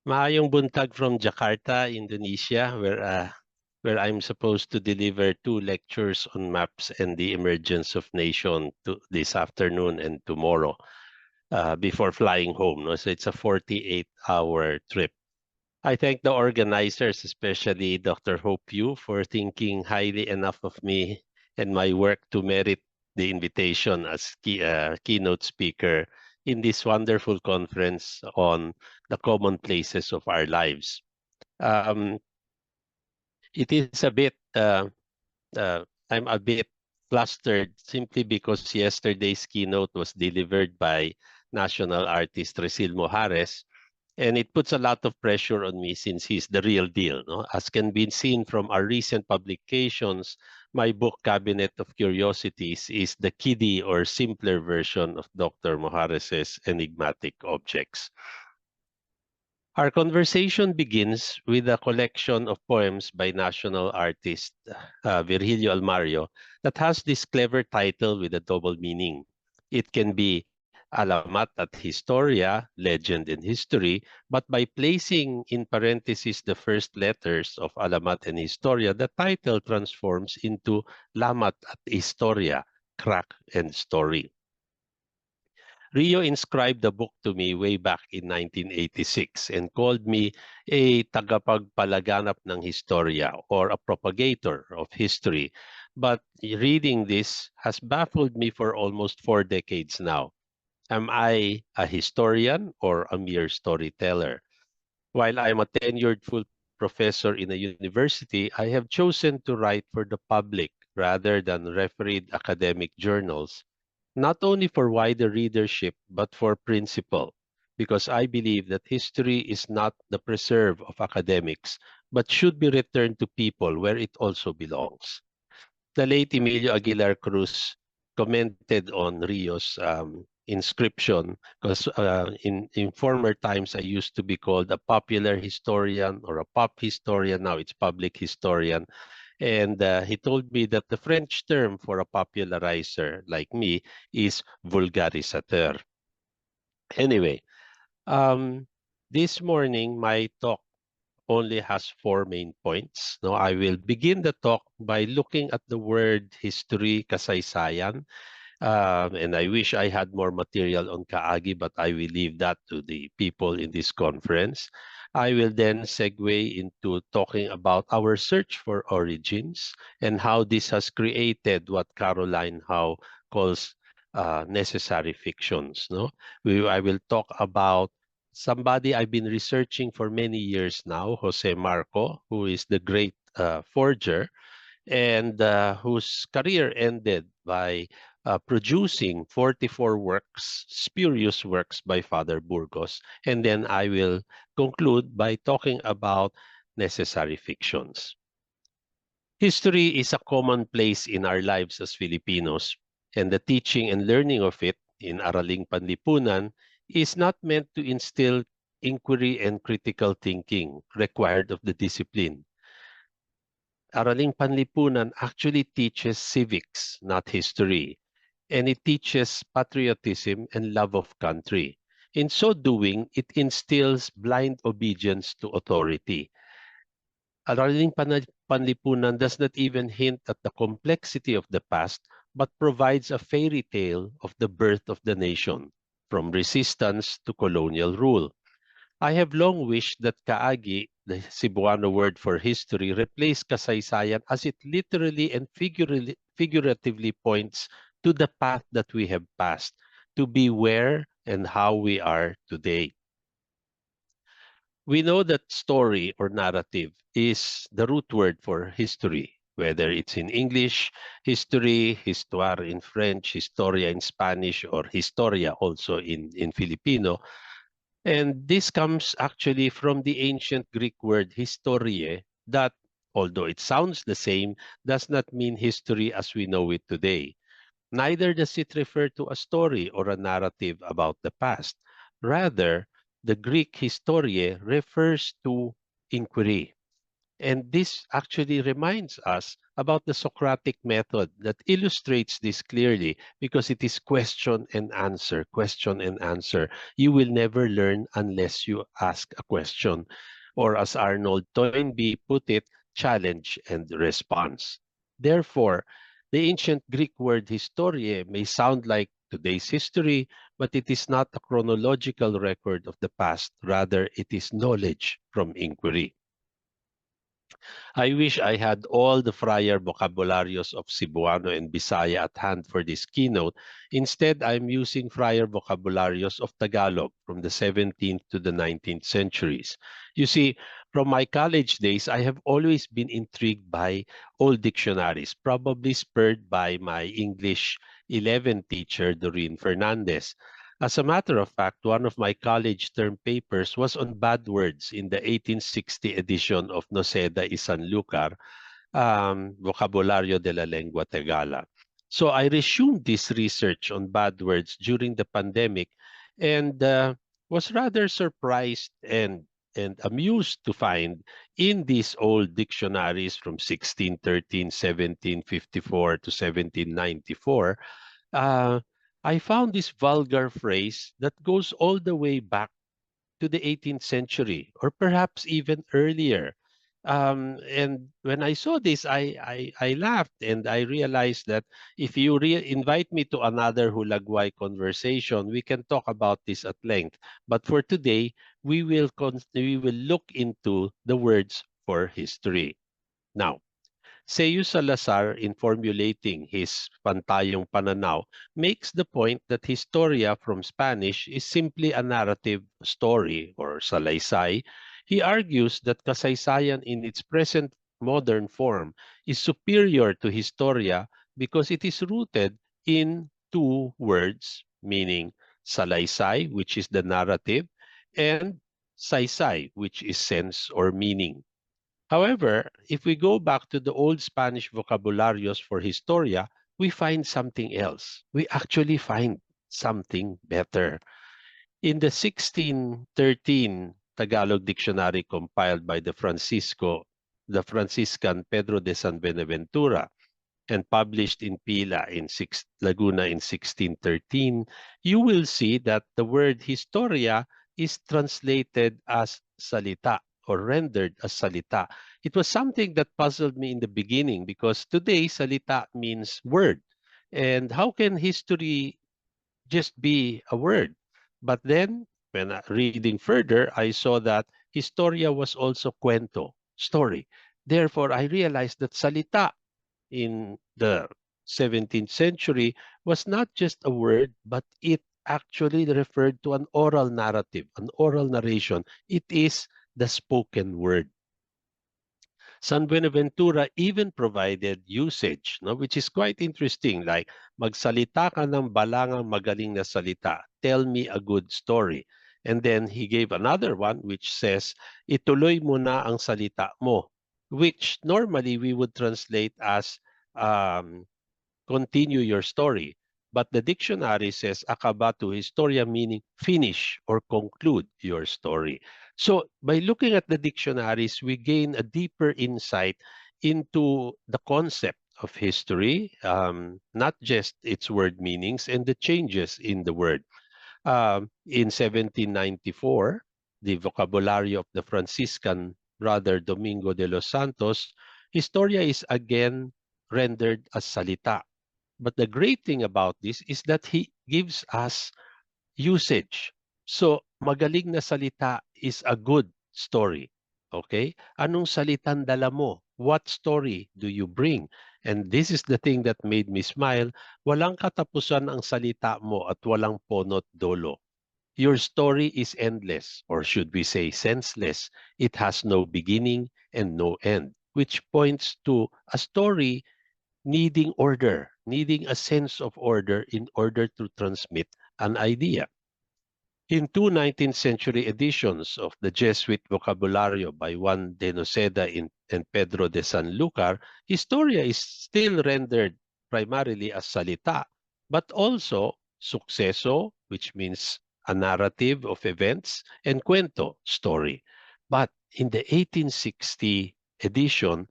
Maayong buntag from Jakarta, Indonesia, where I'm supposed to deliver two lectures on maps and the emergence of nation this afternoon and tomorrow before flying home. No? So it's a 48-hour trip. I thank the organizers, especially Dr. Hope Yu, for thinking highly enough of me and my work to merit the invitation as keynote speaker in this wonderful conference on the commonplaces of our lives. Um, it is a bit, I'm a bit flustered simply because yesterday's keynote was delivered by national artist Resil Mojares, and it puts a lot of pressure on me since he's the real deal. No? As can be seen from our recent publications, my book, Cabinet of Curiosities, is the kiddie or simpler version of Dr. Mojares' enigmatic objects. Our conversation begins with a collection of poems by national artist Virgilio Almario that has this clever title with a double meaning. It can be Alamat at Historia, Legend and History, but by placing in parentheses the first letters of Alamat and Historia, the title transforms into Lamat at Historia, Crack and Story. Rio inscribed the book to me way back in 1986 and called me a tagapagpalaganap ng historia or a propagator of history. But reading this has baffled me for almost 4 decades now. Am I a historian or a mere storyteller? While I'm a tenured full professor in a university, I have chosen to write for the public rather than refereed academic journals, not only for wider readership, but for principle, because I believe that history is not the preserve of academics, but should be returned to people where it also belongs. The late Emilio Aguilar Cruz commented on Rio's inscription because in former times I used to be called a popular historian or a pop historian. Now it's public historian. And he told me that the French term for a popularizer like me is vulgarisateur. Anyway, um, this morning my talk only has 4 main points. No, I will begin the talk by looking at the word history, kasaysayan. And I wish I had more material on Kaagi, but I will leave that to the people in this conference. I will then segue into talking about our search for origins and how this has created what Caroline Howe calls necessary fictions. No, I will talk about somebody I've been researching for many years now, Jose Marco, who is the great forger and whose career ended by producing 44 works, spurious works by Father Burgos. And then I will conclude by talking about necessary fictions. History is a commonplace in our lives as Filipinos, and the teaching and learning of it in Araling Panlipunan is not meant to instill inquiry and critical thinking required of the discipline. Araling Panlipunan actually teaches civics, not history, and it teaches patriotism and love of country. In so doing, it instills blind obedience to authority. Araling Panlipunan does not even hint at the complexity of the past, but provides a fairy tale of the birth of the nation, from resistance to colonial rule. I have long wished that kaagi, the Cebuano word for history, replace kasaysayan as it literally and figuratively points to the path that we have passed, to be where and how we are today. We know that story or narrative is the root word for history, whether it's in English, history, histoire in French, historia in Spanish, or historia also in Filipino. And this comes actually from the ancient Greek word historie that, although it sounds the same, does not mean history as we know it today. Neither does it refer to a story or a narrative about the past. Rather, the Greek historie refers to inquiry. And this actually reminds us about the Socratic method that illustrates this clearly because it is question and answer, question and answer. You will never learn unless you ask a question. Or as Arnold Toynbee put it, challenge and response. Therefore, the ancient Greek word historie may sound like today's history, but it is not a chronological record of the past. Rather, it is knowledge from inquiry. I wish I had all the friar vocabularios of Cebuano and Bisaya at hand for this keynote. Instead, I'm using friar vocabularios of Tagalog from the 17th to the 19th centuries. You see, from my college days, I have always been intrigued by old dictionaries, probably spurred by my English 11 teacher, Doreen Fernandez. As a matter of fact, one of my college term papers was on bad words in the 1860 edition of Noceda y Sanlúcar, Vocabulario de la Lengua Tagala. So I resumed this research on bad words during the pandemic and was rather surprised and amused to find in these old dictionaries from 1613, 1754 to 1794, uh, I found this vulgar phrase that goes all the way back to the 18th century or perhaps even earlier. And when I saw this, I laughed and I realized that if you invite me to another Hulagway conversation, we can talk about this at length. But for today, we will look into the words for history. Now, Seiyu Salazar, in formulating his Pantayong Pananaw, makes the point that Historia from Spanish is simply a narrative story or salaysay. He argues that kasaysayan in its present modern form is superior to Historia because it is rooted in two words, meaning salaysay, which is the narrative, and saysay, which is sense or meaning. However, if we go back to the old Spanish vocabularios for Historia, we find something else. We actually find something better. In the 1613 Tagalog dictionary compiled by the Franciscan Pedro de San Benaventura, and published in Pila Laguna in 1613, you will see that the word historia is translated as salita or rendered as salita. It was something that puzzled me in the beginning because today salita means word. And how can history just be a word? But then, when reading further, I saw that historia was also cuento, story. Therefore, I realized that salita in the 17th century was not just a word, but it actually referred to an oral narrative, an oral narration. It is the spoken word. San Buenaventura even provided usage, no, which is quite interesting, like magsalita ka ng balangang magaling na salita, tell me a good story. And then he gave another one which says, ituloy mo na ang salita mo, which normally we would translate as um, continue your story. But the dictionary says akabatu historia, meaning finish or conclude your story. So by looking at the dictionaries, we gain a deeper insight into the concept of history, not just its word meanings and the changes in the word. In 1794, the vocabulary of the Franciscan brother Domingo de los Santos, historia is again rendered as salita. But the great thing about this is that he gives us usage. So, magaling na salita is a good story. Okay? Anong salitang dala mo? What story do you bring? And this is the thing that made me smile. Walang katapusan ang salita mo at walang ponot dolo. Your story is endless, or should we say senseless. It has no beginning and no end, which points to a story needing order, needing a sense of order in order to transmit an idea. In two 19th century editions of the Jesuit Vocabulario by Juan de Noceda and Pedro de Sanlúcar, Historia is still rendered primarily as salita, but also suceso, which means a narrative of events, and cuento, story. But in the 1860 edition,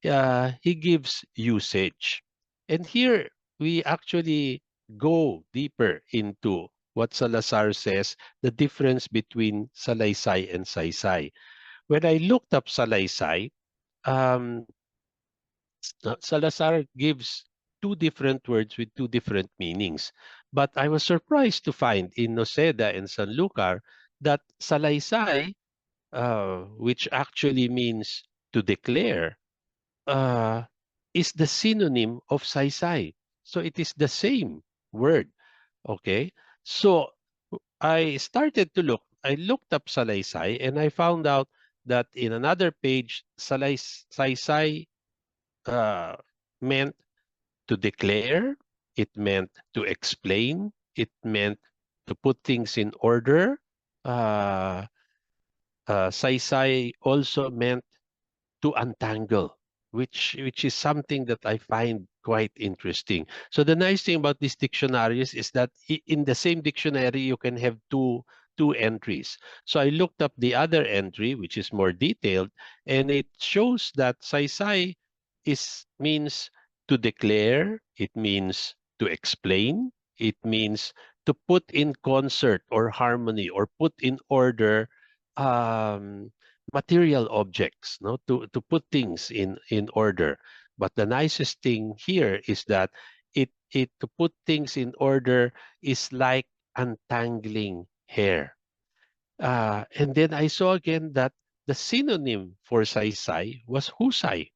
he gives usage. And here we actually go deeper into what Salazar says, the difference between salaysay and saysay. When I looked up salaysay, um, Salazar gives two different words with two different meanings. But I was surprised to find in Noceda and Sanlúcar that salaysay, which actually means to declare, uh, is the synonym of saysay. So it is the same word. Okay. So I started to look. I looked up salaysay and I found out that in another page, saysay uh, meant to declare, it meant to explain, it meant to put things in order. Uh, Saysay also meant to untangle, which is something that I find quite interesting. So the nice thing about these dictionaries is that in the same dictionary you can have two entries. So I looked up the other entry, which is more detailed, and it shows that saysay is means to declare, it means to explain, it means to put in concert or harmony or put in order um, material objects, no, to put things in order. But the nicest thing here is that it to put things in order is like untangling hair. And then I saw again that the synonym for saysay was husay.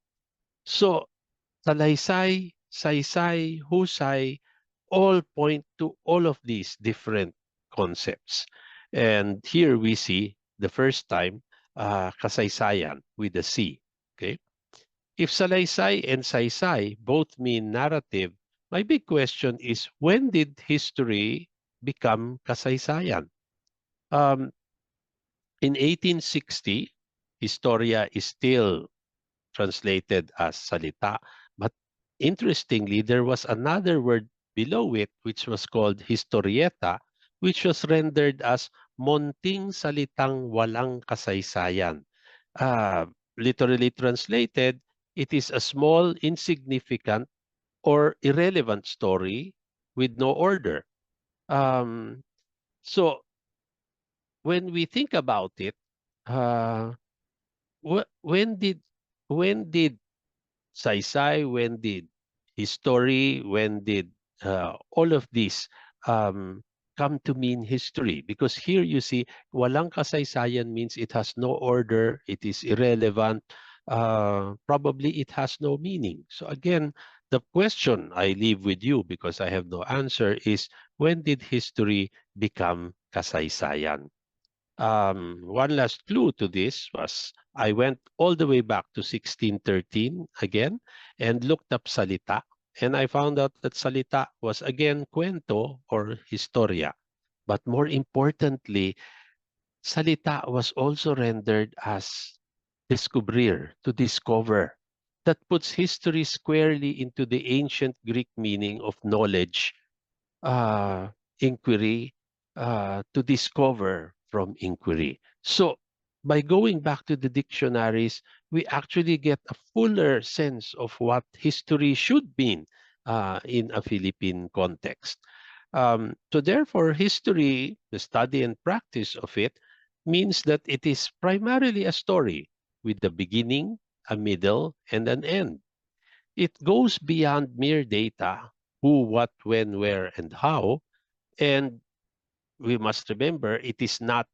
So salaysay, saysay, husay all point to all of these different concepts. And here we see the first time kasaysayan with the C. Okay? If salaysay and saysay both mean narrative, my big question is when did history become kasaysayan? Um, in 1860, Historia is still translated as salita. But interestingly, there was another word below it, which was called historieta, which was rendered as monting salitang walang kasaysayan. Literally translated, it is a small, insignificant, or irrelevant story with no order. Um, so when we think about it, uh, when did saysay, when did history, when did all of this um, come to mean history? Because here you see, walang kasaysayan means it has no order, it is irrelevant, probably it has no meaning. So again, the question I leave with you, because I have no answer, is when did history become kasaysayan? One last clue to this was I went all the way back to 1613 again and looked up salita. And I found out that salita was again cuento or historia. But more importantly, salita was also rendered as descubrir, to discover. That puts history squarely into the ancient Greek meaning of knowledge, uh, inquiry, to discover from inquiry. So by going back to the dictionaries, we actually get a fuller sense of what history should mean in a Philippine context. So therefore, history, the study and practice of it, means that it is primarily a story with the beginning, a middle, and an end. It goes beyond mere data, who, what, when, where, and how. And we must remember it is not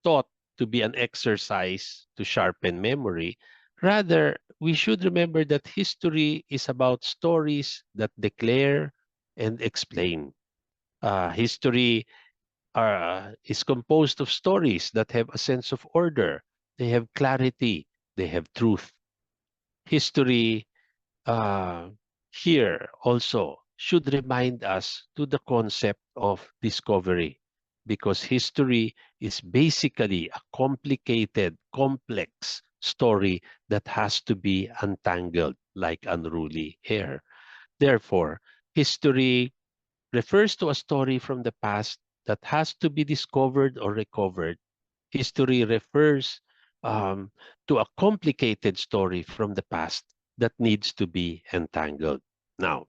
taught to be an exercise to sharpen memory. Rather, we should remember that history is about stories that declare and explain. History is composed of stories that have a sense of order, they have clarity, they have truth. History uh, here also should remind us to the concept of discovery, because history is basically a complicated, complex story that has to be untangled like unruly hair. Therefore, history refers to a story from the past that has to be discovered or recovered. History refers um, to a complicated story from the past that needs to be entangled. Now,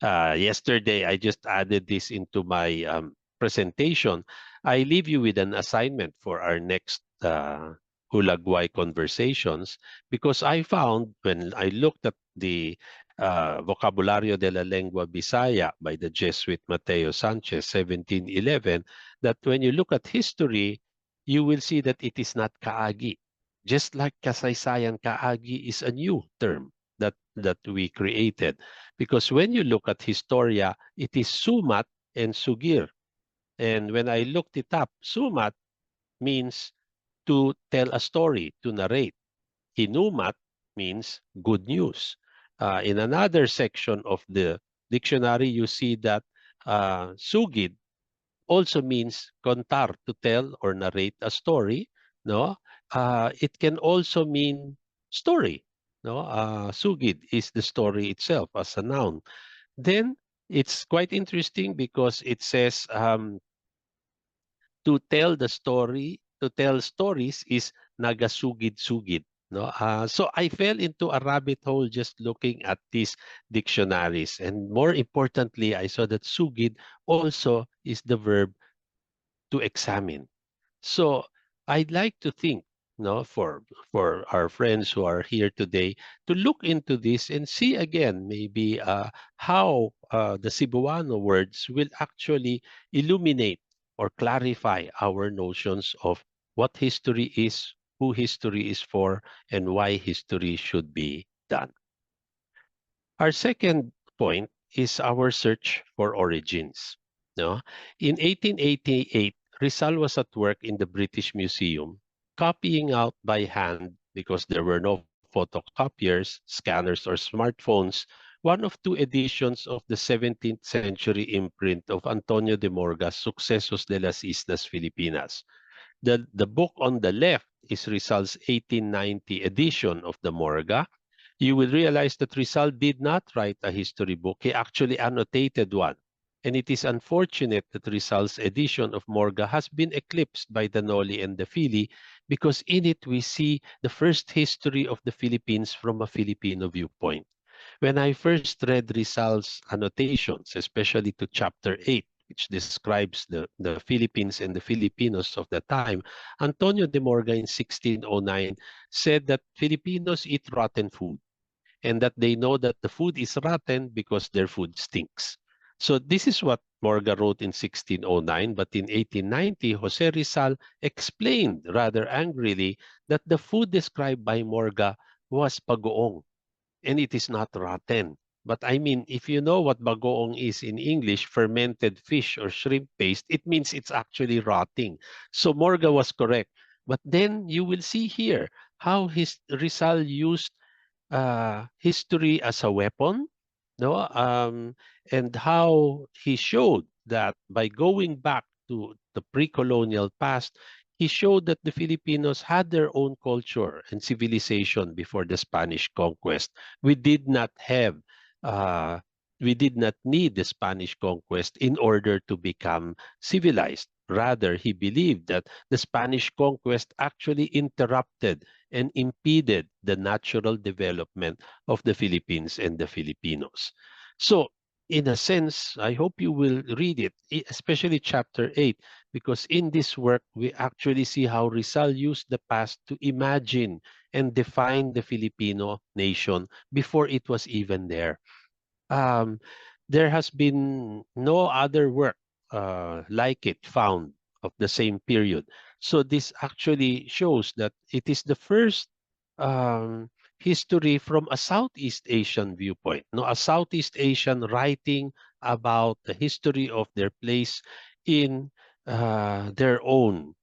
yesterday I just added this into my presentation. I leave you with an assignment for our next Hulagway conversations, because I found when I looked at the Vocabulario de la Lengua Bisaya by the Jesuit Mateo Sanchez, 1711, that when you look at history, you will see that it is not kaagi. Just like kasaysayan, kaagi is a new term that we created. Because when you look at Historia, it is sumat and sugir. And when I looked it up, sumat means to tell a story, to narrate. Hinumat means good news. In another section of the dictionary, you see that sugid also means contar, to tell or narrate a story. No, it can also mean story. No, sugid is the story itself as a noun. Then it's quite interesting because it says to tell the story, to tell stories is nagasugid-sugid. No? So I fell into a rabbit hole just looking at these dictionaries. And more importantly, I saw that sugid also is the verb to examine. So I'd like to think, no, for our friends who are here today, to look into this and see again maybe how the Cebuano words will actually illuminate or clarify our notions of what history is, who history is for, and why history should be done. Our second point is our search for origins. No? In 1888, Rizal was at work in the British Museum, copying out by hand, because there were no photocopiers, scanners, or smartphones, one of two editions of the 17th century imprint of Antonio de Morga's Sucesos de las Islas Filipinas. The book on the left is Rizal's 1890 edition of the Morga. You will realize that Rizal did not write a history book. He actually annotated one. And it is unfortunate that Rizal's edition of Morga has been eclipsed by the Noli and the Fili, because in it we see the first history of the Philippines from a Filipino viewpoint. When I first read Rizal's annotations, especially to chapter 8, which describes the Philippines and the Filipinos of the time, Antonio de Morga in 1609 said that Filipinos eat rotten food, and that they know that the food is rotten because their food stinks. So this is what Morga wrote in 1609, but in 1890, Jose Rizal explained rather angrily that the food described by Morga was bagoong, and it is not rotten. But I mean, if you know what bagoong is in English, fermented fish or shrimp paste, it means it's actually rotting. So Morga was correct. But then you will see here how his Rizal used history as a weapon, no, and how he showed that by going back to the pre-colonial past, he showed that the Filipinos had their own culture and civilization before the Spanish conquest. We did not have, uh, we did not need the Spanish conquest in order to become civilized. Rather, he believed that the Spanish conquest actually interrupted and impeded the natural development of the Philippines and the Filipinos. So, in a sense, I hope you will read it, especially chapter 8, because in this work, we actually see how Rizal used the past to imagine and define the Filipino nation before it was even there. Um, there has been no other work like it found of the same period. So this actually shows that it is the first um, history from a Southeast Asian viewpoint. No, a Southeast Asian writing about the history of their place in their own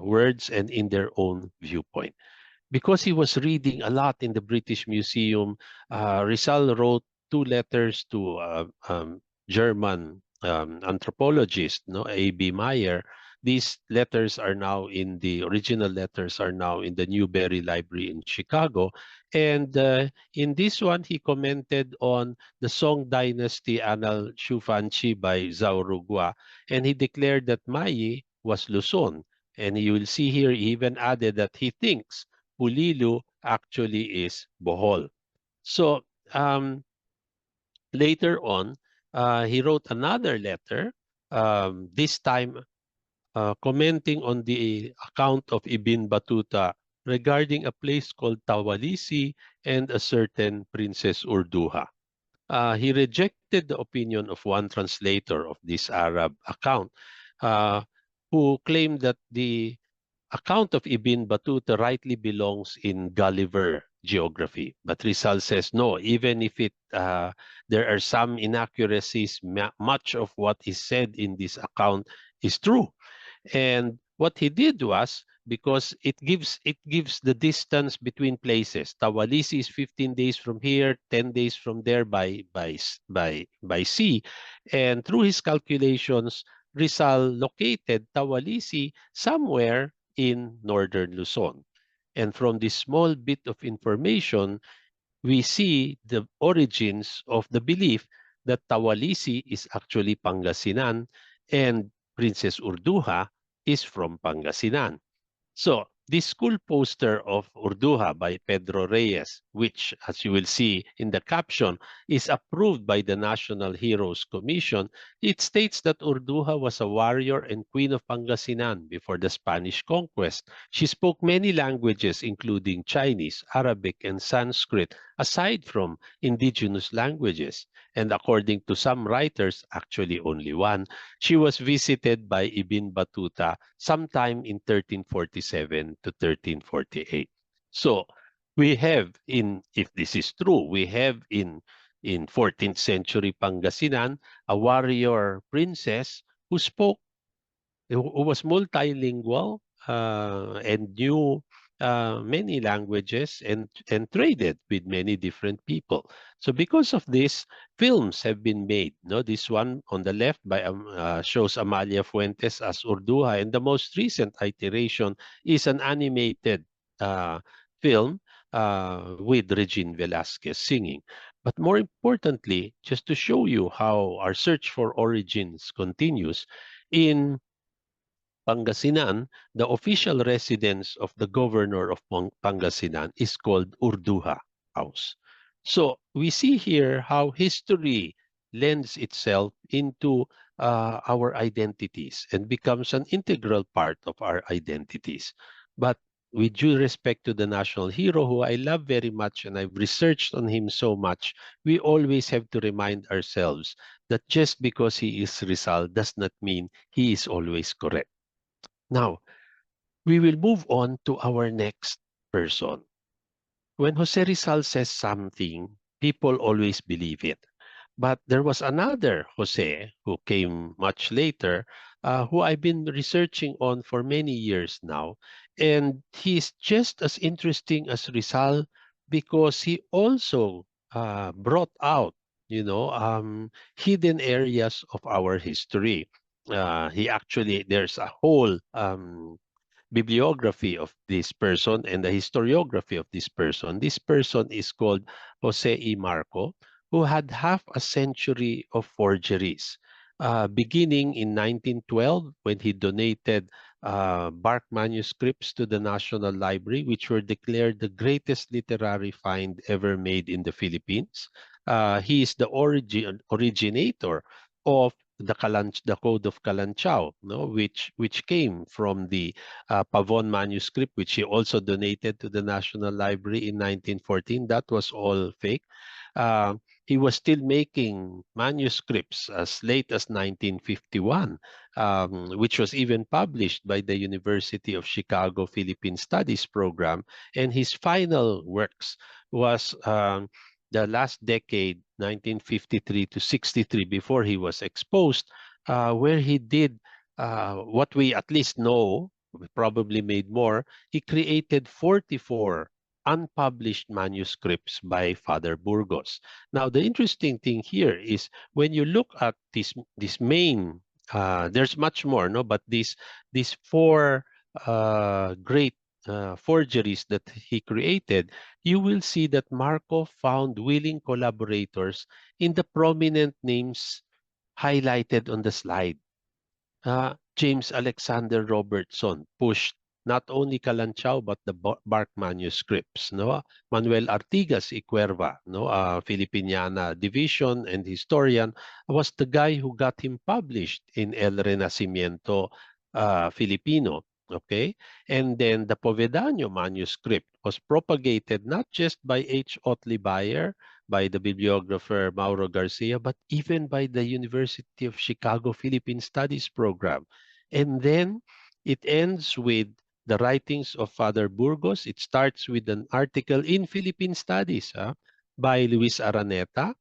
words and in their own viewpoint. Because he was reading a lot in the British Museum, Rizal wrote two letters to German anthropologist, no, A.B. Meyer. These letters are now in the original letters are now in the Newberry Library in Chicago. And in this one, he commented on the Song Dynasty Annal Shufanchi by Zhao Rugua, and he declared that Mayi was Luzon. And you will see here, he even added that he thinks Pulilu actually is Bohol. So later on, he wrote another letter, this time commenting on the account of Ibn Battuta regarding a place called Tawalisi and a certain Princess Urduha. He rejected the opinion of one translator of this Arab account, uh, who claimed that the account of Ibn Battuta rightly belongs in Gulliver geography. But Rizal says no, even if there are some inaccuracies, much of what is said in this account is true. And what he did was, because it gives the distance between places. Tawalisi is 15 days from here, 10 days from there by sea. And through his calculations, Rizal located Tawalisi somewhere in northern Luzon. And from this small bit of information, we see the origins of the belief that Tawalisi is actually Pangasinan and Princess Urduha is from Pangasinan. So, this school poster of Urduha by Pedro Reyes, which, as you will see in the caption, is approved by the National Heroes Commission, it states that Urduha was a warrior and queen of Pangasinan before the Spanish conquest. She spoke many languages, including Chinese, Arabic, and Sanskrit, aside from indigenous languages. And according to some writers, actually only one, she was visited by Ibn Battuta sometime in 1347 to 1348. So we have if this is true, we have in 14th century Pangasinan a warrior princess who spoke who was multilingual and knew many languages and traded with many different people. So because of this, films have been made. No, this one on the left by shows Amalia Fuentes as Urduha, and the most recent iteration is an animated uh, film with Regine Velasquez singing. But more importantly, just to show you how our search for origins continues, in Pangasinan, the official residence of the governor of Pangasinan is called Urduha House. So we see here how history lends itself into our identities and becomes an integral part of our identities. But with due respect to the national hero, who I love very much and I've researched on him so much, we always have to remind ourselves that just because he is Rizal does not mean he is always correct. Now, we will move on to our next person. When Jose Rizal says something, people always believe it. But there was another Jose who came much later, who I've been researching on for many years now. And he's just as interesting as Rizal because he also brought out, hidden areas of our history. There's a whole bibliography of this person and the historiography of this person. This person is called Jose E. Marco, who had half a century of forgeries, beginning in 1912 when he donated bark manuscripts to the National Library, which were declared the greatest literary find ever made in the Philippines. He is the originator of the Code of Kalanchao, no, which came from the Pavon manuscript, which he also donated to the National Library in 1914. That was all fake. Uh, he was still making manuscripts as late as 1951, which was even published by the University of Chicago Philippine Studies program. And his final works was the last decade, 1953 to 63, before he was exposed, where he did what we at least know, we probably made more. He created 44 unpublished manuscripts by Father Burgos. Now, the interesting thing here is when you look at this main, there's much more, no, but these four great forgeries that he created, you will see that Marco found willing collaborators in the prominent names highlighted on the slide. James Alexander Robertson pushed not only Kalanchaw but the bark manuscripts. No, Manuel Artigas y Cuerva, no, Filipiniana division and historian, was the guy who got him published in El Renacimiento Filipino. Okay, and then the Povedano manuscript was propagated not just by H. Otley Bayer, by the bibliographer Mauro Garcia, but even by the University of Chicago Philippine Studies program. And then it ends with the writings of Father Burgos. It starts with an article in Philippine Studies by Luis Araneta,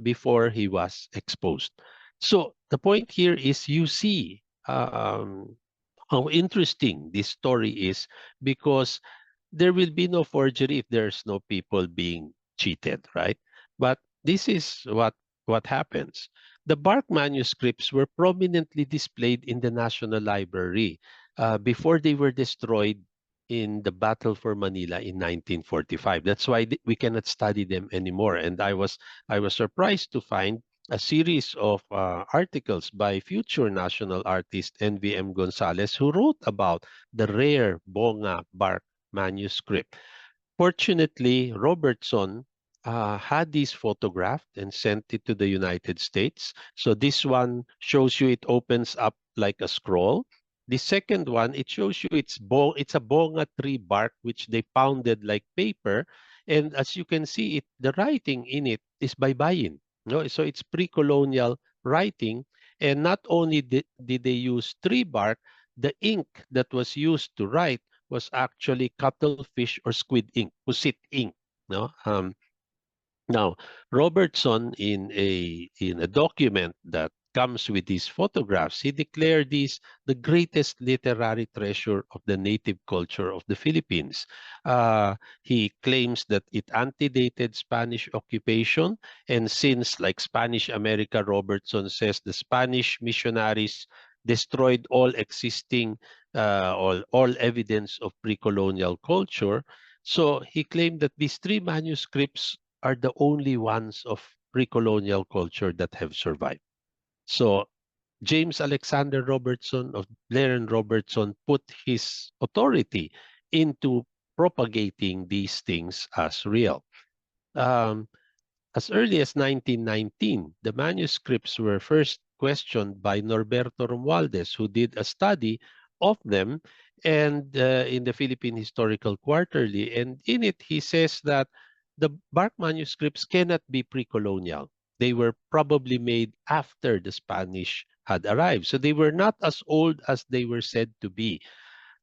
before he was exposed. So the point here is you see how interesting this story is, because there will be no forgery if there's no people being cheated, right? But this is what happens. The bark manuscripts were prominently displayed in the National Library before they were destroyed in the Battle for Manila in 1945. That's why we cannot study them anymore. And I was surprised to find a series of articles by future national artist NVM Gonzalez, who wrote about the rare Bonga bark manuscript. Fortunately, Robertson had this photographed and sent it to the United States. So this one shows you it opens up like a scroll. The second one, it shows you it's a bonga tree bark which they pounded like paper. And as you can see, the writing in it is Baybayin. No? So it's pre-colonial writing. And not only did they use tree bark, the ink that was used to write was actually cuttlefish or squid ink, pusit ink. No, now Robertson in a document that comes with these photographs, he declared this the greatest literary treasure of the native culture of the Philippines. He claims that it antedated Spanish occupation, and since, like Spanish America, Robertson says the Spanish missionaries destroyed all existing all evidence of pre-colonial culture. So he claimed that these three manuscripts are the only ones of pre-colonial culture that have survived. So James Alexander Robertson of Blair and Robertson put his authority into propagating these things as real. Um, as early as 1919, the manuscripts were first questioned by Norberto Romualdez, who did a study of them and in the Philippine Historical Quarterly. And in it, he says that the bark manuscripts cannot be pre-colonial. They were probably made after the Spanish had arrived. So they were not as old as they were said to be.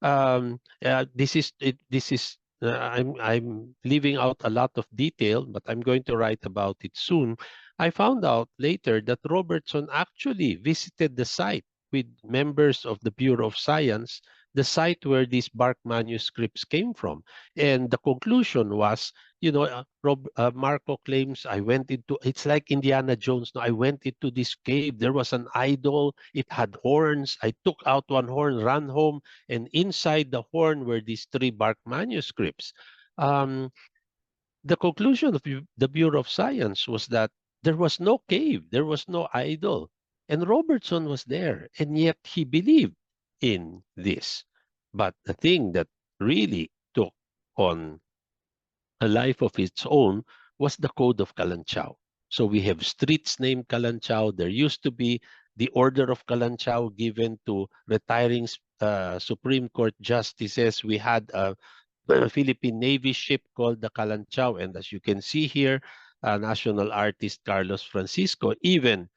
This is it. This is I'm leaving out a lot of detail, but I'm going to write about it soon. I found out later that Robertson actually visited the site with members of the Bureau of Science, the site where these bark manuscripts came from, and the conclusion was, Marco claims I went into. It's like Indiana Jones. No, I went into this cave. There was an idol. It had horns. I took out one horn, ran home, and inside the horn were these three bark manuscripts. Um, the conclusion of the Bureau of Science was that there was no cave, there was no idol, and Robertson was there, and yet he believed in this. But the thing that really took on a life of its own was the Code of Kalanchaw. So we have streets named Kalanchaw. There used to be the Order of Kalanchaw given to retiring Supreme Court justices. We had a Philippine Navy ship called the Kalanchaw. And as you can see here, national artist Carlos Francisco even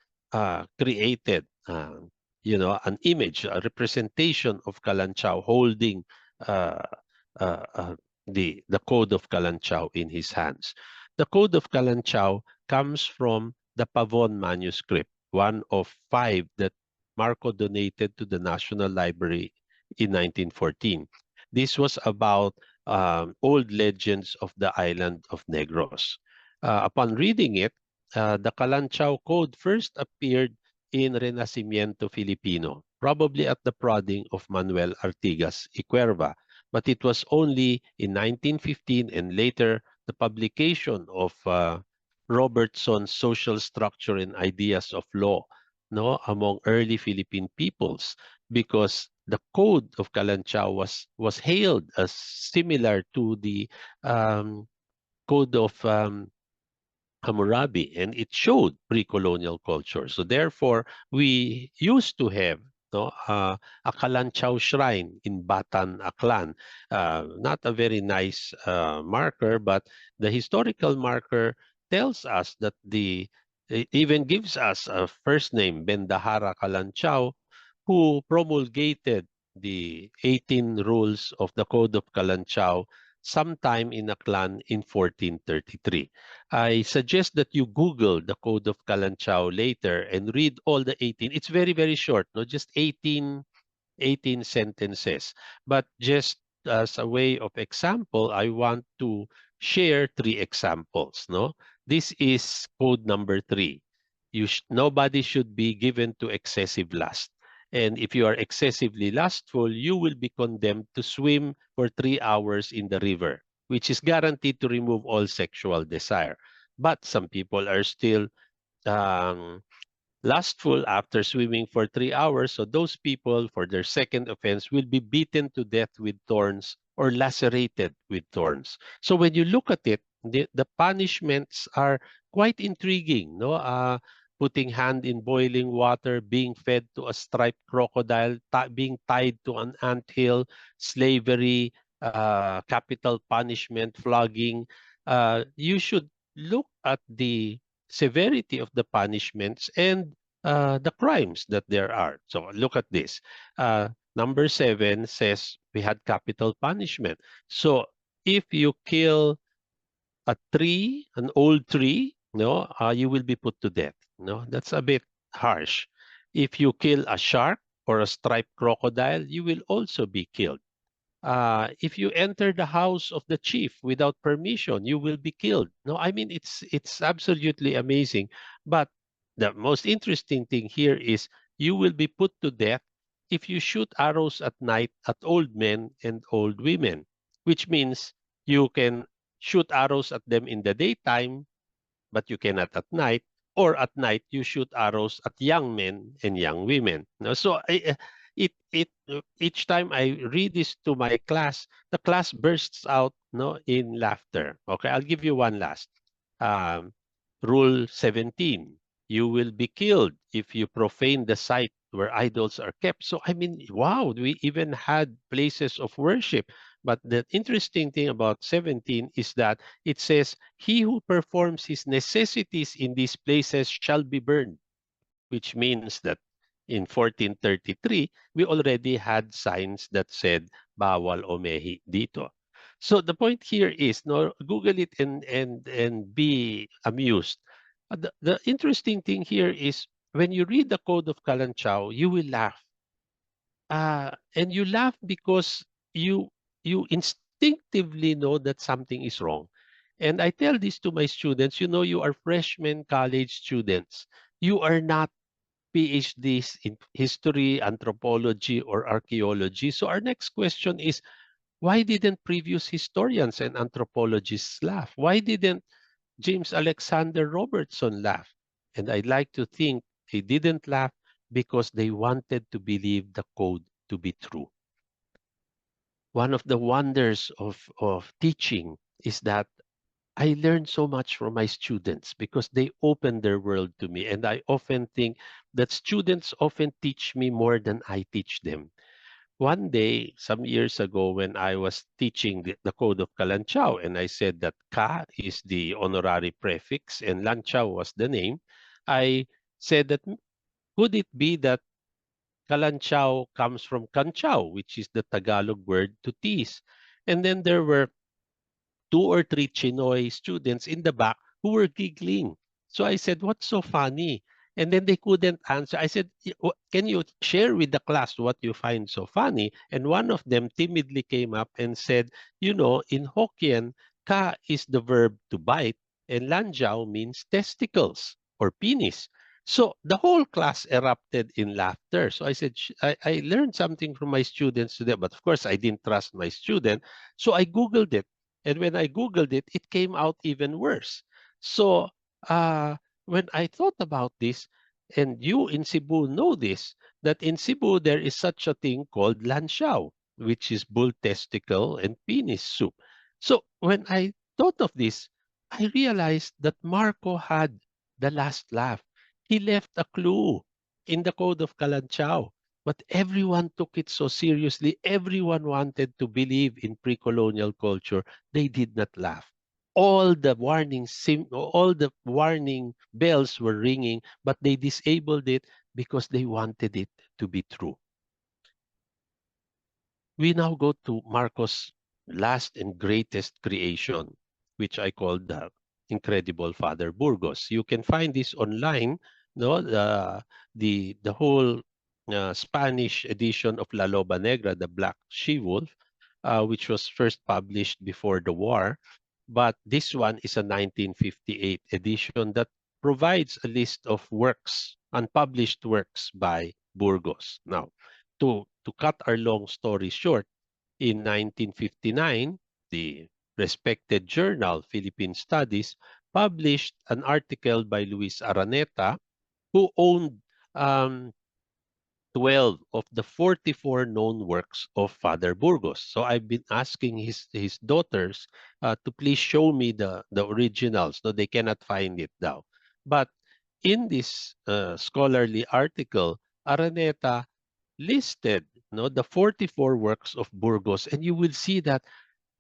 created, an image, a representation of Kalanchaw holding uh, uh, uh, the Code of Kalanchaw in his hands. The Code of Kalanchaw comes from the Pavon manuscript, one of 5 that Marco donated to the National Library in 1914. This was about old legends of the island of Negros. Upon reading it, the Kalanchaw Code first appeared in Renacimiento Filipino, probably at the prodding of Manuel Artigas y Cuerva, but it was only in 1915 and later the publication of Robertson's Social Structure and Ideas of Law, among early Philippine peoples, because the code of Kalanchao was hailed as similar to the code of Hammurabi, and it showed pre-colonial culture. So therefore, we used to have a Kalanchao shrine in Batan, Aklan. Not a very nice marker, but the historical marker tells us that it even gives us a first name, Bendahara Kalanchao, who promulgated the 18 rules of the Code of Kalanchao sometime in Aklan in 1433. I suggest that you Google the Code of Kalanchao later and read all the 18. It's very, very short, no? Just 18 sentences. But just as a way of example, I want to share 3 examples. No, this is code number 3. Nobody should be given to excessive lust. And if you are excessively lustful, you will be condemned to swim for 3 hours in the river, which is guaranteed to remove all sexual desire. But some people are still um, lustful after swimming for 3 hours. So those people, for their second offense, will be beaten to death with thorns or lacerated with thorns. So when you look at it, the punishments are quite intriguing. No, putting hand in boiling water, being fed to a striped crocodile, being tied to an anthill, slavery, capital punishment, flogging. You should look at the severity of the punishments and the crimes that there are. So look at this. Number 7 says we had capital punishment. So if you kill a tree, an old tree, no, you will be put to death. No, that's a bit harsh. If you kill a shark or a striped crocodile, you will also be killed. If you enter the house of the chief without permission, you will be killed. No, I mean it's absolutely amazing. But the most interesting thing here is you will be put to death if you shoot arrows at night at old men and old women, which means you can shoot arrows at them in the daytime, but you cannot at night. Or at night, you shoot arrows at young men and young women. No? So each time I read this to my class, the class bursts out in laughter. Okay, I'll give you one last. Um, Rule 17, you will be killed if you profane the site where idols are kept. So, I mean, wow, we even had places of worship. But the interesting thing about 17 is that it says, he who performs his necessities in these places shall be burned, which means that in 1433, we already had signs that said, bawal omehi dito. So the point here is, no, Google it and be amused. The interesting thing here is when you read the Code of Kalanchao, you will laugh. And you laugh because you instinctively know that something is wrong. And I tell this to my students, you are freshman college students. You are not PhDs in history, anthropology, or archaeology. So our next question is, why didn't previous historians and anthropologists laugh? Why didn't James Alexander Robertson laugh? And I'd like to think they didn't laugh because they wanted to believe the code to be true. One of the wonders of teaching is that I learned so much from my students because they opened their world to me. And I often think that students often teach me more than I teach them. One day, some years ago, when I was teaching the Code of Kalanchao, and I said that Ka is the honorary prefix and Lanchao was the name, I said that could it be that Kalanchao comes from Kanchao, which is the Tagalog word to tease? And then there were 2 or 3 Chinoy students in the back who were giggling. So I said, what's so funny? And then they couldn't answer. I said, can you share with the class what you find so funny? And one of them timidly came up and said, in Hokkien, ka is the verb to bite, and lanjiao means testicles or penis. So the whole class erupted in laughter. So I said, I learned something from my students today, but of course I didn't trust my student. So I Googled it. And when I Googled it, it came out even worse. So when I thought about this, And you in Cebu know this, that in Cebu there is such a thing called lansiao, which is bull testicle and penis soup. So when I thought of this, I realized that Marco had the last laugh. He left a clue in the Code of Kalanchao. But everyone took it so seriously. Everyone wanted to believe in pre-colonial culture. They did not laugh. All the warning bells were ringing, but they disabled it because they wanted it to be true. We now go to Marcos' last and greatest creation, which I call the Incredible Father Burgos. You can find this online, no, the whole Spanish edition of La Loba Negra, the Black She-Wolf, which was first published before the war. But this one is a 1958 edition that provides a list of works, unpublished works by Burgos. Now, to cut our long story short, in 1959, the respected journal Philippine Studies published an article by Luis Araneta, who owned um, 12 of the 44 known works of Father Burgos. So I've been asking his daughters to please show me the originals. No, they cannot find it now. But in this scholarly article, Araneta listed, no, the 44 works of Burgos, and you will see that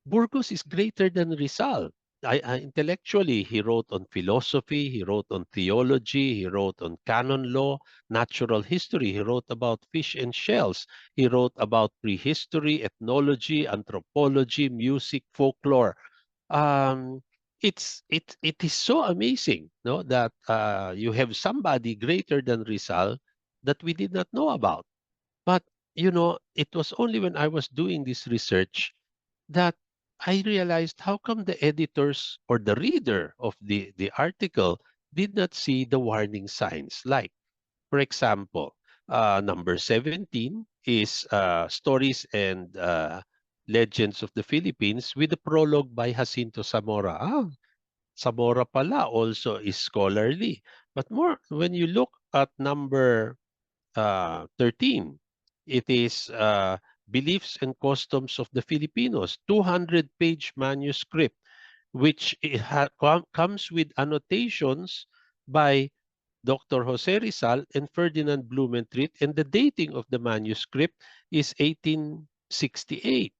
Burgos is greater than Rizal. Intellectually, he wrote on philosophy, he wrote on theology, he wrote on canon law, natural history, he wrote about fish and shells, he wrote about prehistory, ethnology, anthropology, music, folklore. Um, it is so amazing, no, that you have somebody greater than Rizal that we did not know about. But it was only when I was doing this research that I realized how come the editors or the reader of the article did not see the warning signs. Like, for example, number 17 is Stories and Legends of the Philippines with a prologue by Jacinto Zamora. Zamora pala also is scholarly. But more, when you look at number 13. It is Beliefs and Customs of the Filipinos, 200-page manuscript, which comes with annotations by Dr. Jose Rizal and Ferdinand Blumentritt, and the dating of the manuscript is 1868.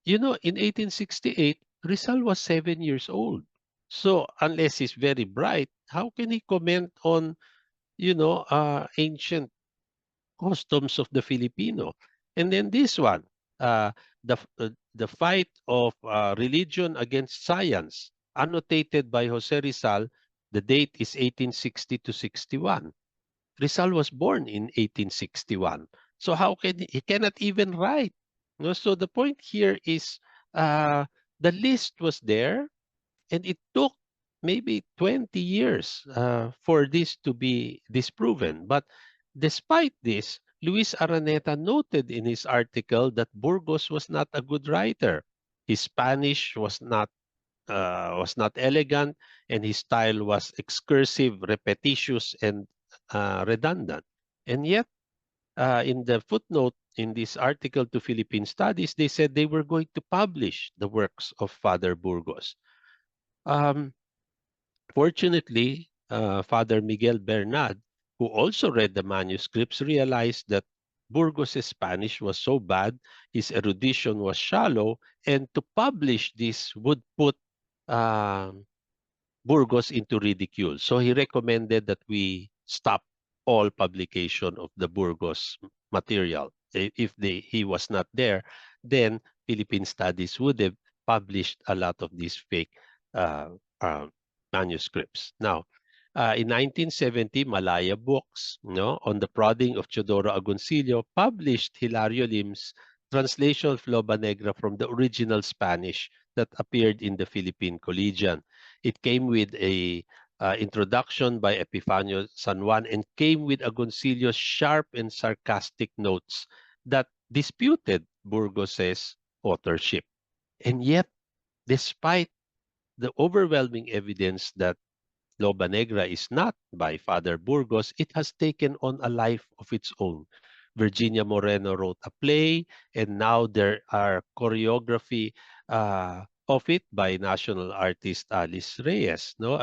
In 1868, Rizal was 7 years old. So unless he's very bright, how can he comment on, ancient customs of the Filipino? And then this one, uh, the fight of religion against science, annotated by Jose Rizal. The date is 1860 to 61. Rizal was born in 1861. So how can he cannot even write? So the point here is uh, the list was there, and it took maybe 20 years for this to be disproven. But despite this, Luis Araneta noted in his article that Burgos was not a good writer. His Spanish was not elegant, and his style was excursive, repetitious, and redundant. And yet, in the footnote in this article to Philippine Studies, they said they were going to publish the works of Father Burgos. Um, Fortunately, Father Miguel Bernad, who also read the manuscripts, realized that Burgos' Spanish was so bad, his erudition was shallow, and to publish this would put um, Burgos into ridicule. So he recommended that we stop all publication of the Burgos material. If he was not there, then Philippine Studies would have published a lot of these fake uh, uh, manuscripts. Now, in 1970, Malaya Books, on the prodding of Teodoro Agoncillo, published Hilario Lim's translation of Loba Negra from the original Spanish that appeared in the Philippine Collegian. It came with a introduction by Epifanio San Juan and came with Agoncillo's sharp and sarcastic notes that disputed Burgos's authorship. And yet, despite the overwhelming evidence that Loba Negra is not by Father Burgos, it has taken on a life of its own. Virginia Moreno wrote a play, and now there are choreography of it by national artist Alice Reyes, no,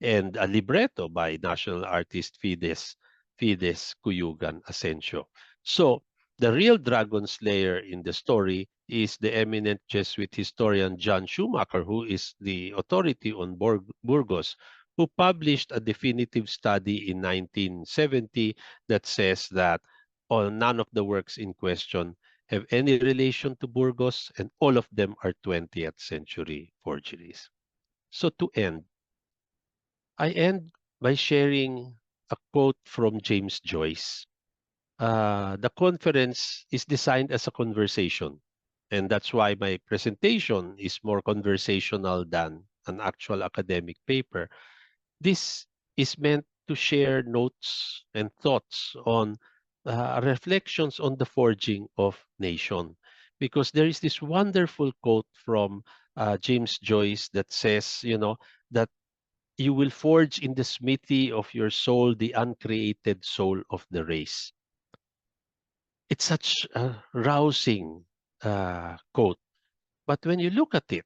and a libretto by national artist Fides Cuyugan Asensio. So the real dragon slayer in the story is the eminent Jesuit historian John Schumacher, who is the authority on Burgos, who published a definitive study in 1970 that says that none of the works in question have any relation to Burgos, and all of them are 20th century forgeries. So to end, I end by sharing a quote from James Joyce. The conference is designed as a conversation, and that's why my presentation is more conversational than an actual academic paper. This is meant to share notes and thoughts on reflections on the forging of nation. Because there is this wonderful quote from James Joyce that says, that you will forge in the smithy of your soul the uncreated soul of the race. It's such a rousing quote. But when you look at it,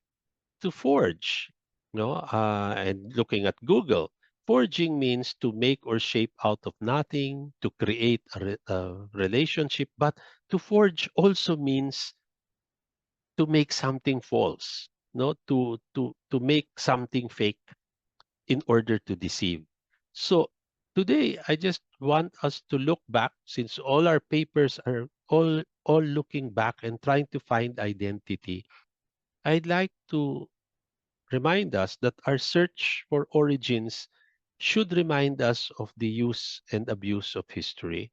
to forge, and looking at Google, forging means to make or shape out of nothing, to create a relationship. But to forge also means to make something false, no, to make something fake in order to deceive. So today, I just want us to look back, since all our papers are all looking back and trying to find identity. I'd like to remind us that our search for origins should remind us of the use and abuse of history.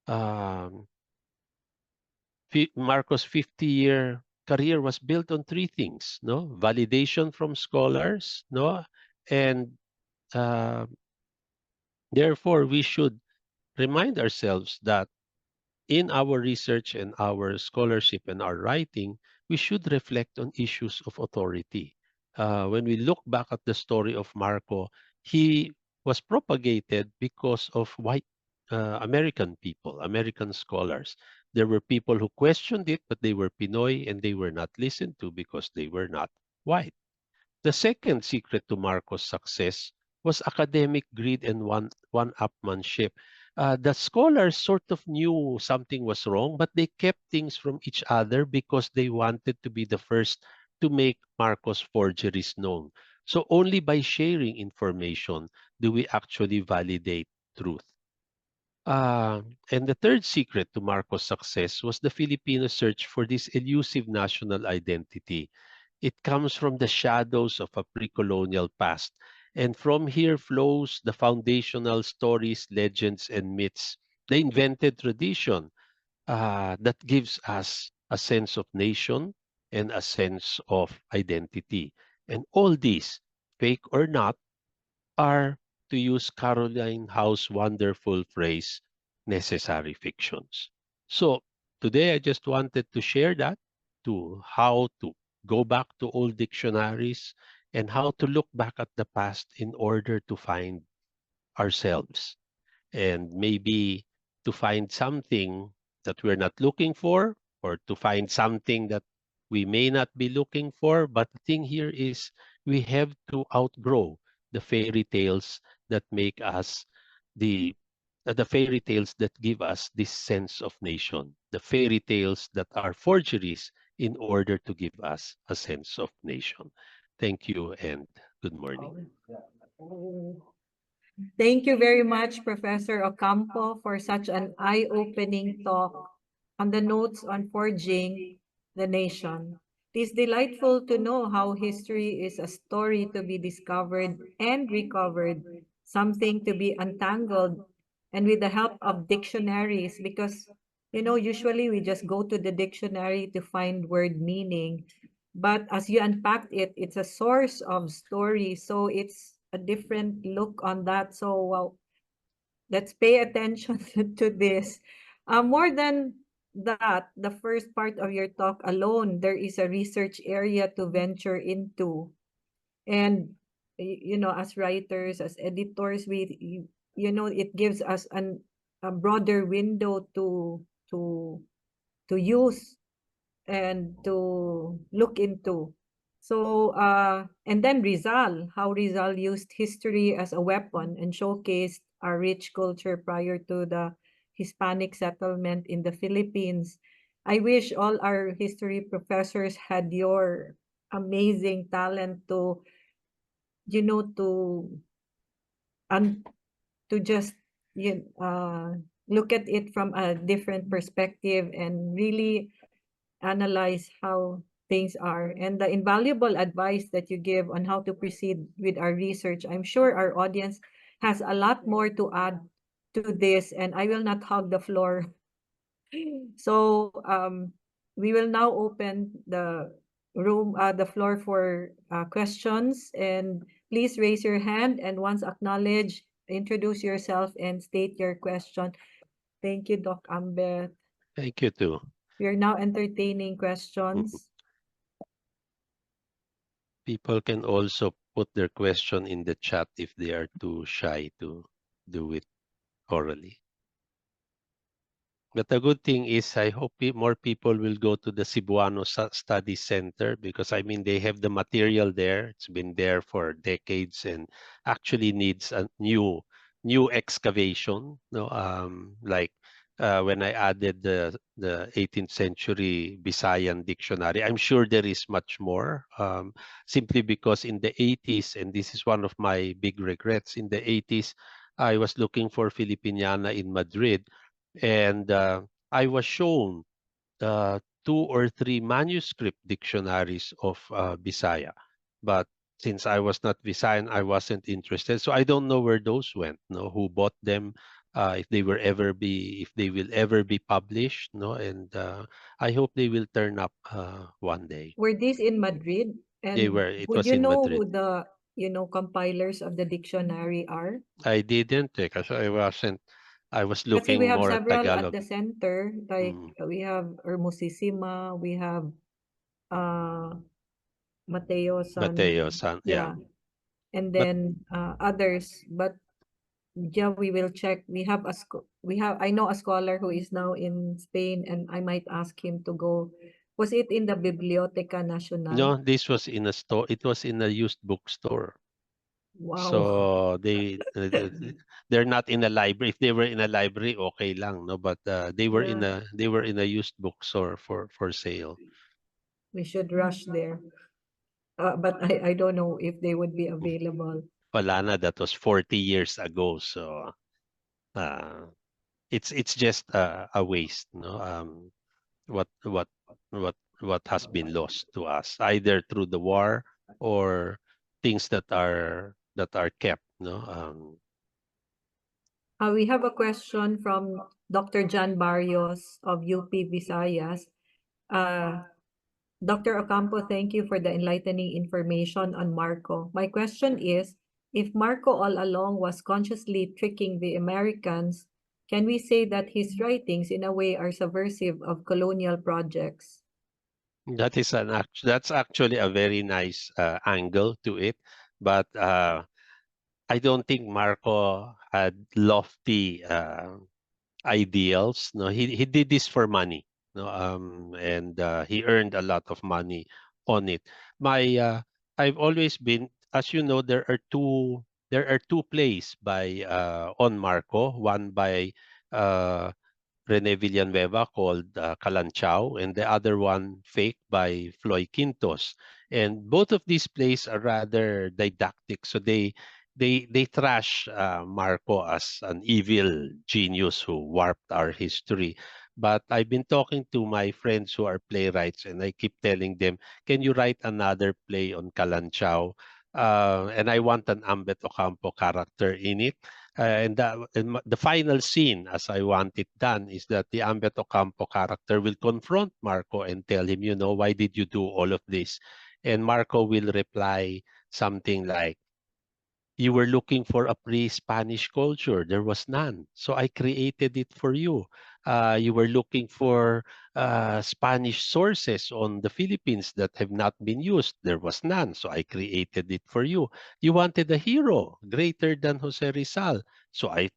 Um, Marcos' 50-year career was built on three things: no, validation from scholars, no, and uh, therefore we should remind ourselves that in our research and our scholarship and our writing, we should reflect on issues of authority. When we look back at the story of Marco, he was propagated because of white American people, American scholars. There were people who questioned it, but they were Pinoy and they were not listened to because they were not white. The second secret to Marcos' success was academic greed and one-upmanship. The scholars sort of knew something was wrong, but they kept things from each other because they wanted to be the first to make Marcos' forgeries known. So only by sharing information do we actually validate truth. And the third secret to Marcos' success was the Filipino search for this elusive national identity. It comes from the shadows of a pre-colonial past. And from here flows the foundational stories, legends, and myths, the invented tradition that gives us a sense of nation and a sense of identity. And all these, fake or not, are, to use Caroline Howe's wonderful phrase, necessary fictions. So today I just wanted to share that, to how to go back to old dictionaries and how to look back at the past in order to find ourselves, and maybe to find something that we're not looking for, or to find something that we may not be looking for. But the thing here is we have to outgrow the fairy tales that make us the fairy tales that give us this sense of nation, the fairy tales that are forgeries in order to give us a sense of nation. Thank you and good morning. Thank you very much, Professor Ocampo, for such an eye-opening talk on the notes on forging the nation. It is delightful to know how history is a story to be discovered and recovered, something to be untangled, and with the help of dictionaries, because usually we just go to the dictionary to find word meaning. But as you unpacked it, it's a source of story. So it's a different look on that. So let's pay attention to this. More than that, the first part of your talk alone, there is a research area to venture into. And you know, as writers, as editors, you know, it gives us a broader window to to use and to look into. So, and then Rizal, how Rizal used history as a weapon and showcased our rich culture prior to the Hispanic settlement in the Philippines. I wish all our history professors had your amazing talent to, you know, and to just look at it from a different perspective and really analyze how things are and the invaluable advice that you give on how to proceed with our research. I'm sure our audience has a lot more to add to this, and I will not hog the floor. So we will now open the floor for questions, and please raise your hand, and once acknowledged, introduce yourself and state your question. Thank you, Doc Ambet. Thank you too. We are now entertaining Mhm. questions. People can also put their question in the chat if they are too shy to do it orally. But the good thing is, I hope more people will go to the Cebuano Study Center, because I mean they have the material there. It's been there for decades and actually needs a new excavation. No, like when I added the 18th century Visayan dictionary, I'm sure there is much more. Simply because in the 80s, and this is one of my big regrets, in the 80s, I was looking for Filipiniana in Madrid, and I was shown two or three manuscript dictionaries of Bisaya, but since I was not Visayan, I wasn't interested. So I don't know where those went. No, who bought them? If they will ever be published. No, and I hope they will turn up one day. Were these in Madrid? They And were. It would was you in know Madrid. who the, you know, compilers of the dictionary are? I didn't because I wasn't. I was Kasi we looking have more at several at Tagalog. the center, like Mm, we have Hermosissima, we have uh Mateo San, Mateo San, yeah. yeah, and But then others. But yeah, we will check. We have, I know a scholar who is now in Spain, and I might ask him to go. Was it in the Biblioteca Nacional? no, this was in a store. It was in a used bookstore. Wow. So they're not in a library. If they were in a library, okay lang, no. But Yeah, they were in a used bookstore for sale. we should rush there. But I don't know if they would be Mm. available. Wala na, that was 40 years ago. So uh, it's just a waste, no. What what what has been lost to us, either through the war or things that are kept, no. We have a question from Dr. John Barrios of UP Visayas. Uh, Dr. Ocampo, thank you for the enlightening information on Marco. My question is, if Marco all along was consciously tricking the Americans, can we say that his writings in a way are subversive of colonial projects? That's actually a very nice angle to it, but I don't think Marco had lofty ideals. No, he did this for money. No, and he earned a lot of money on it. My I've always been, as you know, there are two plays by on Marco. One by uh, Rene Villanueva called Kalanchao, and the other one, Fake, by Floy Quintos. And both of these plays are rather didactic. So they trash Marco as an evil genius who warped our history. But I've been talking to my friends who are playwrights, and I keep telling them, "Can you write another play on Kalanchao?" And I want an Ambet Ocampo character in it. The final scene, as I want it done, is that the Ambet Ocampo character will confront Marco and tell him, why did you do all of this? And Marco will reply something like, you were looking for a pre-Spanish culture. There was none. So I created it for you. You were looking for Spanish sources on the Philippines that have not been used. There was none, so I created it for you. You wanted a hero greater than Jose Rizal, so I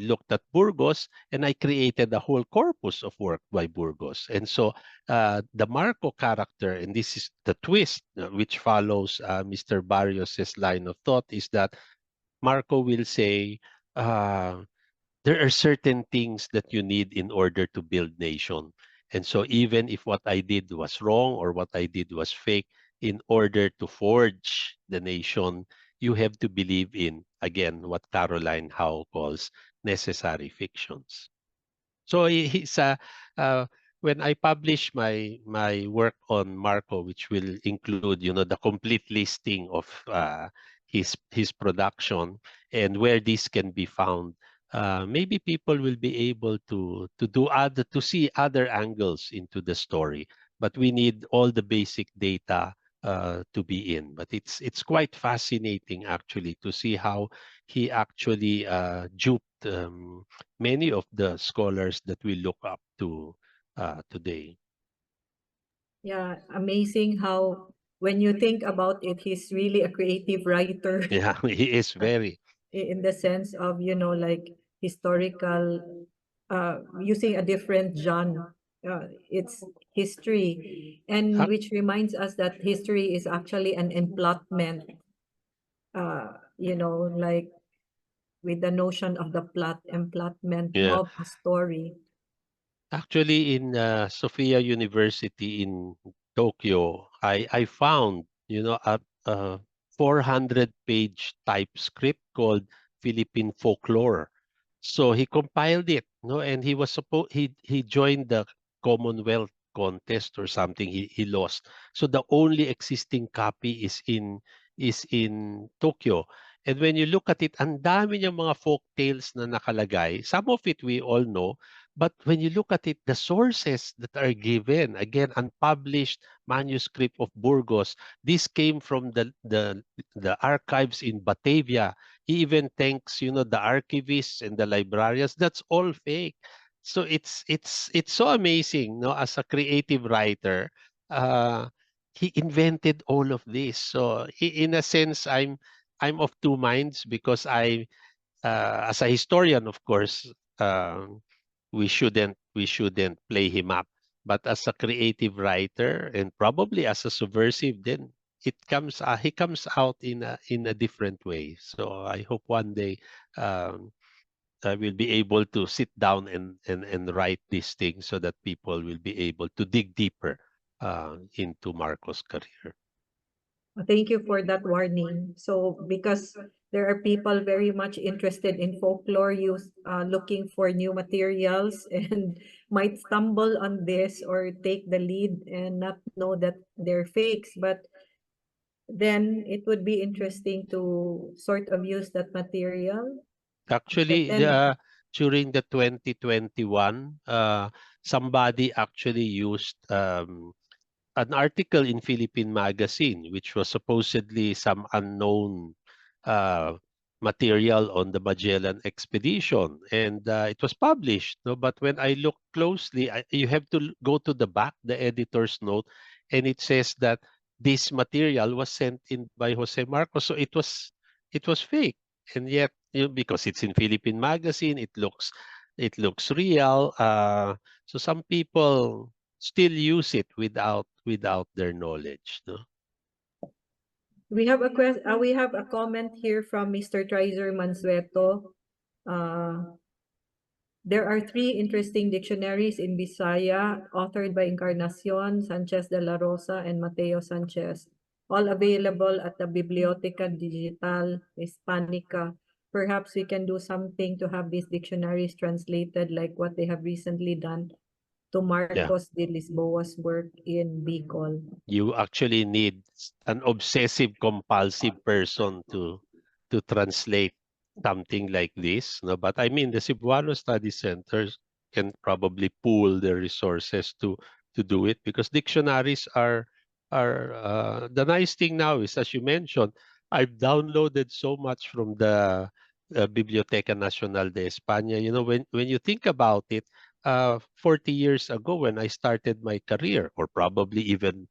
looked at Burgos and I created a whole corpus of work by Burgos. And so the Marco character, and this is the twist which follows Mr. Barrios's line of thought, is that Marco will say, uh, there are certain things that you need in order to build nation. And so even if what I did was wrong or what I did was fake, in order to forge the nation, you have to believe in, again, what Caroline Howe calls necessary fictions. So he's uh, when I publish my work on Marco, which will include, the complete listing of his production and where this can be found, maybe people will be able to see other angles into the story. But we need all the basic data to be in. But it's quite fascinating actually to see how he actually duped many of the scholars that we look up to today. Yeah, amazing how when you think about it, he's really a creative writer Yeah, he is very. in the sense of, like historical, using a different genre. It's history, and ac- which reminds us that history is actually an emplotment, like with the notion of the plot, emplotment Yeah, of a story. actually, in Sophia University in Tokyo, I found a 400-page typescript called Philippine Folklore. So he compiled it, and he joined the Commonwealth contest or something. He lost. So the only existing copy is in Tokyo. And when you look at it, ang dami niyang mga folk tales na nakalagay. Some of it we all know, but when you look at it, the sources that are given, again, unpublished manuscript of Burgos, this came from the archives in Batavia. He even thanks, the archivists and the librarians. That's all fake. So it's so amazing, no? As a creative writer, uh, he invented all of this. So in a sense, I'm of two minds because as a historian, of course, we shouldn't play him up. But as a creative writer and probably as a subversive, then he comes out in a different way. So I hope one day um, I will be able to sit down and write these things so that people will be able to dig deeper into Marco's career. Thank you for that warning. So, because there are people very much interested in folklore, looking for new materials and might stumble on this or take the lead and not know that they're fakes. But then it would be interesting to sort of use that material. And Actually, then, during the 2021, somebody actually used an article in Philippine Magazine, which was supposedly some unknown uh, material on the Magellan expedition, and it was published. No, but when I look closely, you have to go to the back, the editor's note, and it says that this material was sent in by Jose Marcos, so it was fake, and yet because it's in Philippine Magazine, it looks real. So some people still use it without their knowledge, no? we have a comment here from Mr. Trizer Mansueto. Uh, There are three interesting dictionaries in Bisaya authored by Encarnacion Sanchez de la Rosa and Mateo Sanchez, all available at the Biblioteca Digital Hispanica. Perhaps we can do something to have these dictionaries translated like what they have recently done to Yeah, Marcos de Lisboa's work in Bicol. you actually need an obsessive compulsive person to translate something like this, no? But I mean, the Cebuano Study Centers can probably pool their resources to do it, because dictionaries are the nice thing now is, as you mentioned, I've downloaded so much from the Biblioteca Nacional de España. When you think about it, 40 years ago when I started my career, or probably even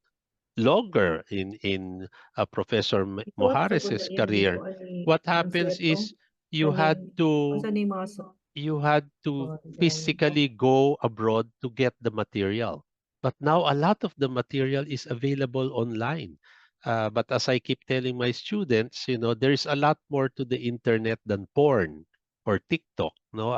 longer in Professor Ito sa Mojares's pagka-English career. ko ani What happens Mansueto is you had kaning to unsa ni mga you had to oh, physically go abroad to get the material. But now a lot of the material is available online. But as I keep telling my students, there's a lot more to the internet than porn or TikTok. No,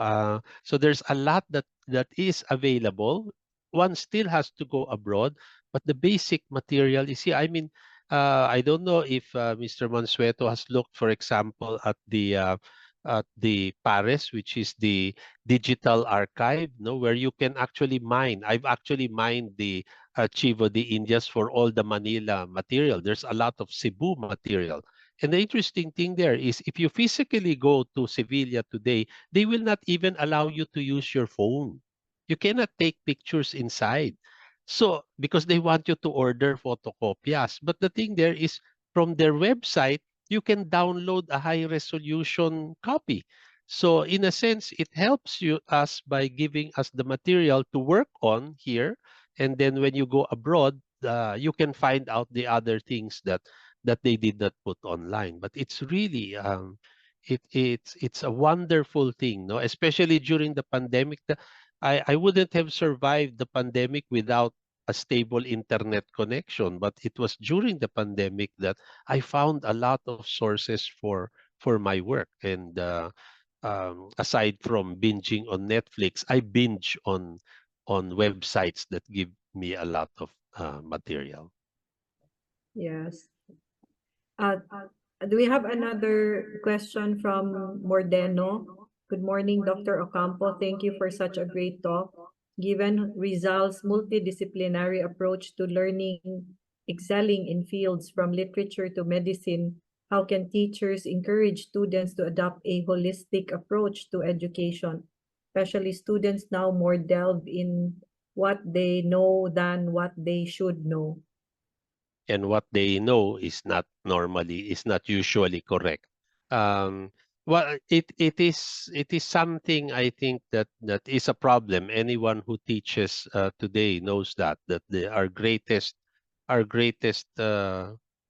so there's a lot that is available. One still has to go abroad, but the basic material is here. I mean, I don't know if Mr. Mansueto has looked, for example, at the Paris, which is the digital archive, no, where you can actually mine. I've actually mined the Archivo de Indias for all the Manila material. There's a lot of Cebu material. And the interesting thing there is if you physically go to Sevilla today, they will not even allow you to use your phone. You cannot take pictures inside. So, because they want you to order photocopias. But the thing there is from their website, you can download a high resolution copy. So in a sense, it helps us by giving us the material to work on here. And then when you go abroad, you can find out the other things that they did not put online. But it's really it's a wonderful thing, no? Especially during the pandemic. I wouldn't have survived the pandemic without a stable internet connection. But it was during the pandemic that I found a lot of sources for my work. And aside from binging on Netflix, I binge on websites that give me a lot of material. yes. Uh, do we have another question from Mordeno? Good morning, Dr. Ocampo. Thank you for such a great talk. Given Rizal's multidisciplinary approach to learning, excelling in fields from literature to medicine, how can teachers encourage students to adopt a holistic approach to education, especially students now more delve in what they know than what they should know? And what they know is not usually correct. Um, well, it is something I think that is a problem. Anyone who teaches today knows that our greatest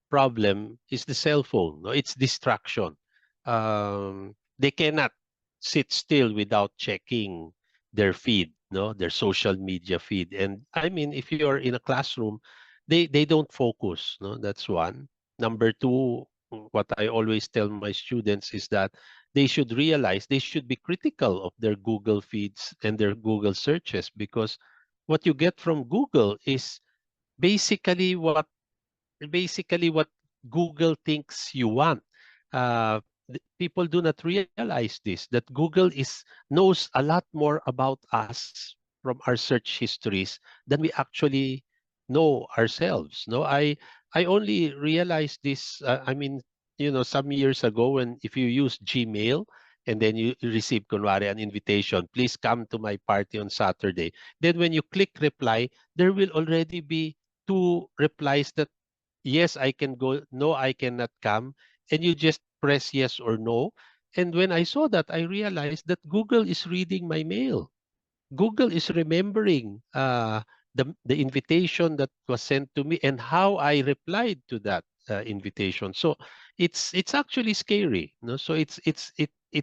problem is the cell phone. No, it's distraction. They cannot sit still without checking their feed, no, their social media feed. And I mean, if you're in a classroom, they don't focus. No, that's one. Number two, what I always tell my students is that they should realize they should be critical of their Google feeds and their Google searches, because what you get from Google is basically what basically what Google thinks you want. People do not realize this, that Google knows a lot more about us from our search histories than we actually know ourselves. No, I only realized this. I mean, some years ago, when if you use Gmail and then you receive kunwari an invitation, please come to my party on Saturday. Then when you click reply, there will already be two replies that yes, I can go, no, I cannot come. And you just press yes or no. And when I saw that, I realized that Google is reading my mail. Google is remembering the invitation that was sent to me and how I replied to that invitation. So it's actually scary. No? So it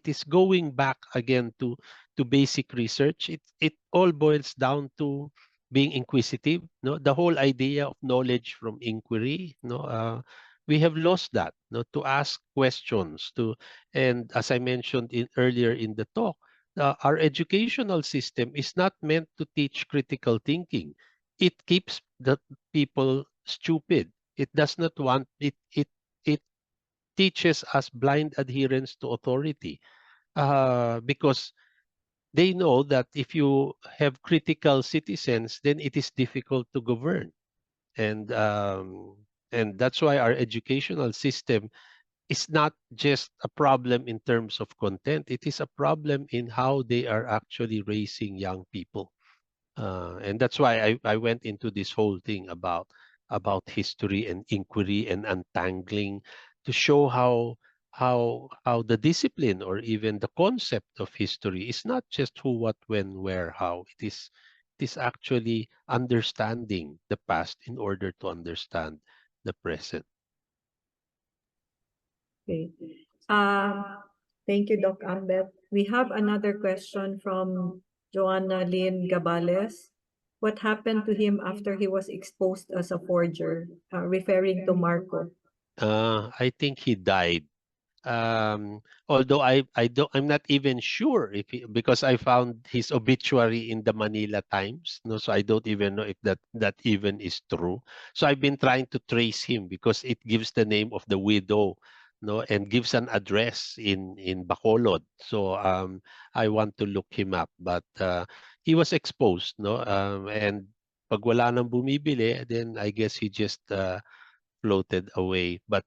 is going back again to basic research. It all boils down to being inquisitive. No, the whole idea of knowledge from inquiry. No, we have lost that. No, to ask questions. And as I mentioned earlier in the talk, our educational system is not meant to teach critical thinking. It keeps the people stupid. It does not want it. It teaches us blind adherence to authority, because they know that if you have critical citizens, then it is difficult to govern. And and that's why our educational system is not just a problem in terms of content. It is a problem in how they are actually raising young people. And that's why I went into this whole thing about history and inquiry and untangling, to show how the discipline or even the concept of history is not just who, what, when, where, how. It is actually understanding the past in order to understand the present. Okay. Thank you, Doc Ambet. We have another question from Joanna Lynn Gabales. What happened to him after he was exposed as a forger, referring to Marco? I think he died. Although I'm not even sure if because I found his obituary in the Manila Times, no, so I don't even know if that even is true. So I've been trying to trace him because it gives the name of the widow, no, and gives an address in Bacolod. So I want to look him up, but he was exposed, no, and pag wala nang bumibili, then I guess he just floated away. But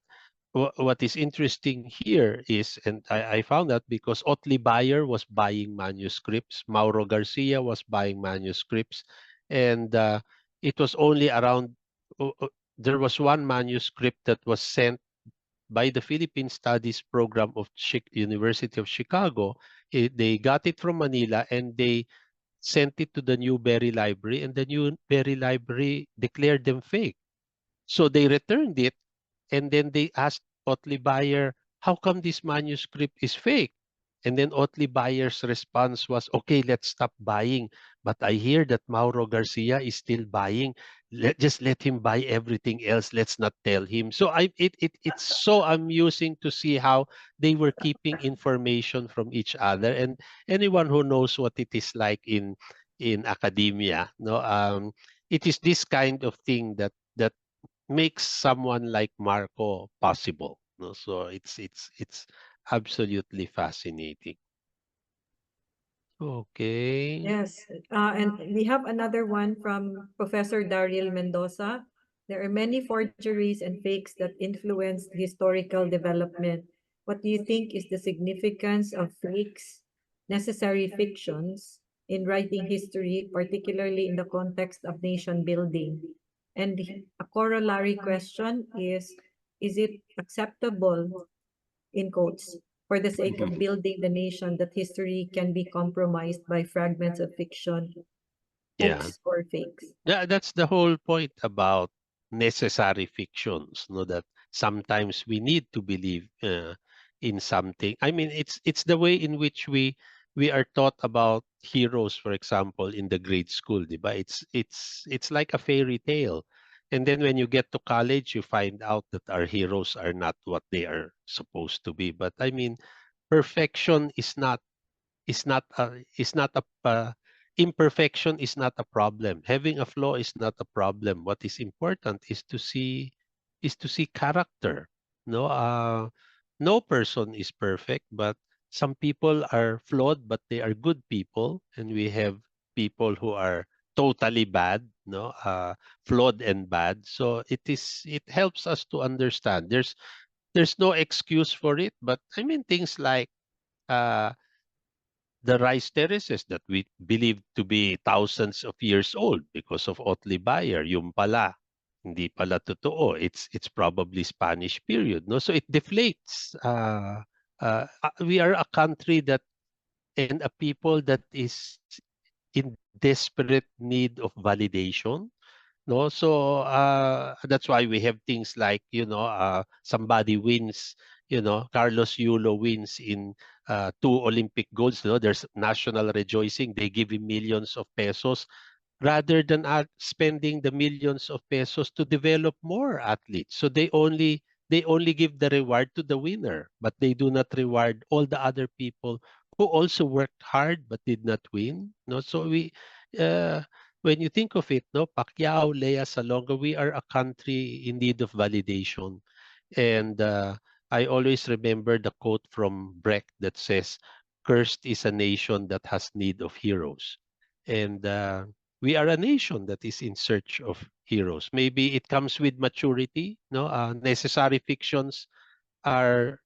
what is interesting here is, and I found that because Otley Bayer was buying manuscripts, Mauro Garcia was buying manuscripts, and it was only around, there was one manuscript that was sent by the Philippine Studies Program of University of Chicago. They got it from Manila and they sent it to the Newberry Library, and the Newberry Library declared them fake. So they returned it, and then they asked Otley Buyer, how come this manuscript is fake? And then Otley Buyer's response was, okay, let's stop buying. But I hear that Mauro Garcia is still buying. Just let him buy everything else. Let's not tell him. So it's so amusing to see how they were keeping information from each other. And anyone who knows what it is like in academia, no, it is this kind of thing that makes someone like Marco possible. No? So it's absolutely fascinating. Okay. Yes, and we have another one from Professor Daryl Mendoza. There are many forgeries and fakes that influenced historical development. What do you think is the significance of fakes, necessary fictions, in writing history, particularly in the context of nation building? And a corollary question is it acceptable, in quotes, for the sake of Mhm. building the nation, that history can be compromised by fragments of fiction, Yeah. hoax, or fakes? That's the whole point about necessary fictions, no, that sometimes we need to believe in something. I mean, it's the way in which we are taught about heroes, for example, in the grade school, diba? It's like a fairy tale. And then when you get to college, you find out that our heroes are not what they are supposed to be. But I mean, perfection is not a imperfection is not a problem. Having a flaw is not a problem. What is important is to see character. No, no person is perfect, but some people are flawed, but they are good people, and we have people who are totally bad, no, flawed and bad. So it helps us to understand. There's no excuse for it, but I mean things like uh the rice terraces that we believe to be thousands of years old because of Otley Bayer, yung pala, hindi pala totoo. It's probably Spanish period, no? So it deflates. We are a country that and a people that is in desperate need of validation, no, so that's why we have things like, somebody wins, Carlos Yulo wins in two Olympic golds, there's national rejoicing, they give him millions of pesos rather than spending the millions of pesos to develop more athletes. So they only give the reward to the winner, but they do not reward all the other people who also worked hard but did not win. No, so uh, when you think of it, no, Pacquiao, Lea Salonga, we are a country in need of validation. And I always remember the quote from Brecht that says, "Cursed is a nation that has need of heroes." And we are a nation that is in search of heroes. Maybe it comes with maturity. No, necessary fictions are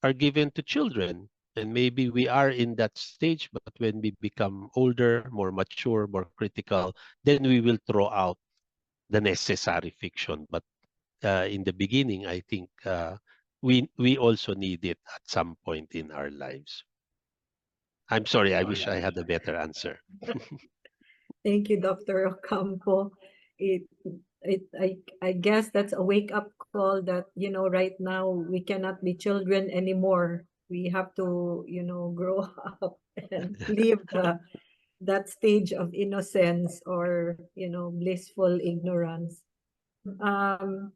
are given to children, and maybe we are in that stage. But when we become older, more mature, more critical, then we will throw out the necessary fiction. But in the beginning, I think we also need it at some point in our lives. I'm sorry, I wish I had a better answer. Thank you, Dr. Ocampo. It, I guess that's a wake up call that, right now we cannot be children anymore. We have to, grow up and leave that stage of innocence or, blissful ignorance. Um,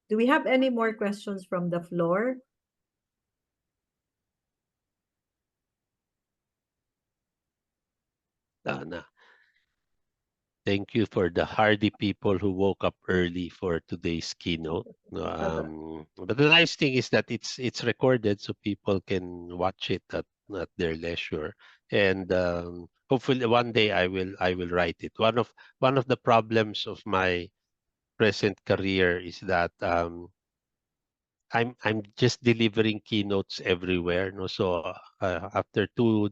do we have any more questions from the floor? Dana. Thank you for the hardy people who woke up early for today's keynote. But the nice thing is that it's recorded, so people can watch it at their leisure. And hopefully one day I will write it. One of the problems of my present career is that I'm just delivering keynotes everywhere. No, so after two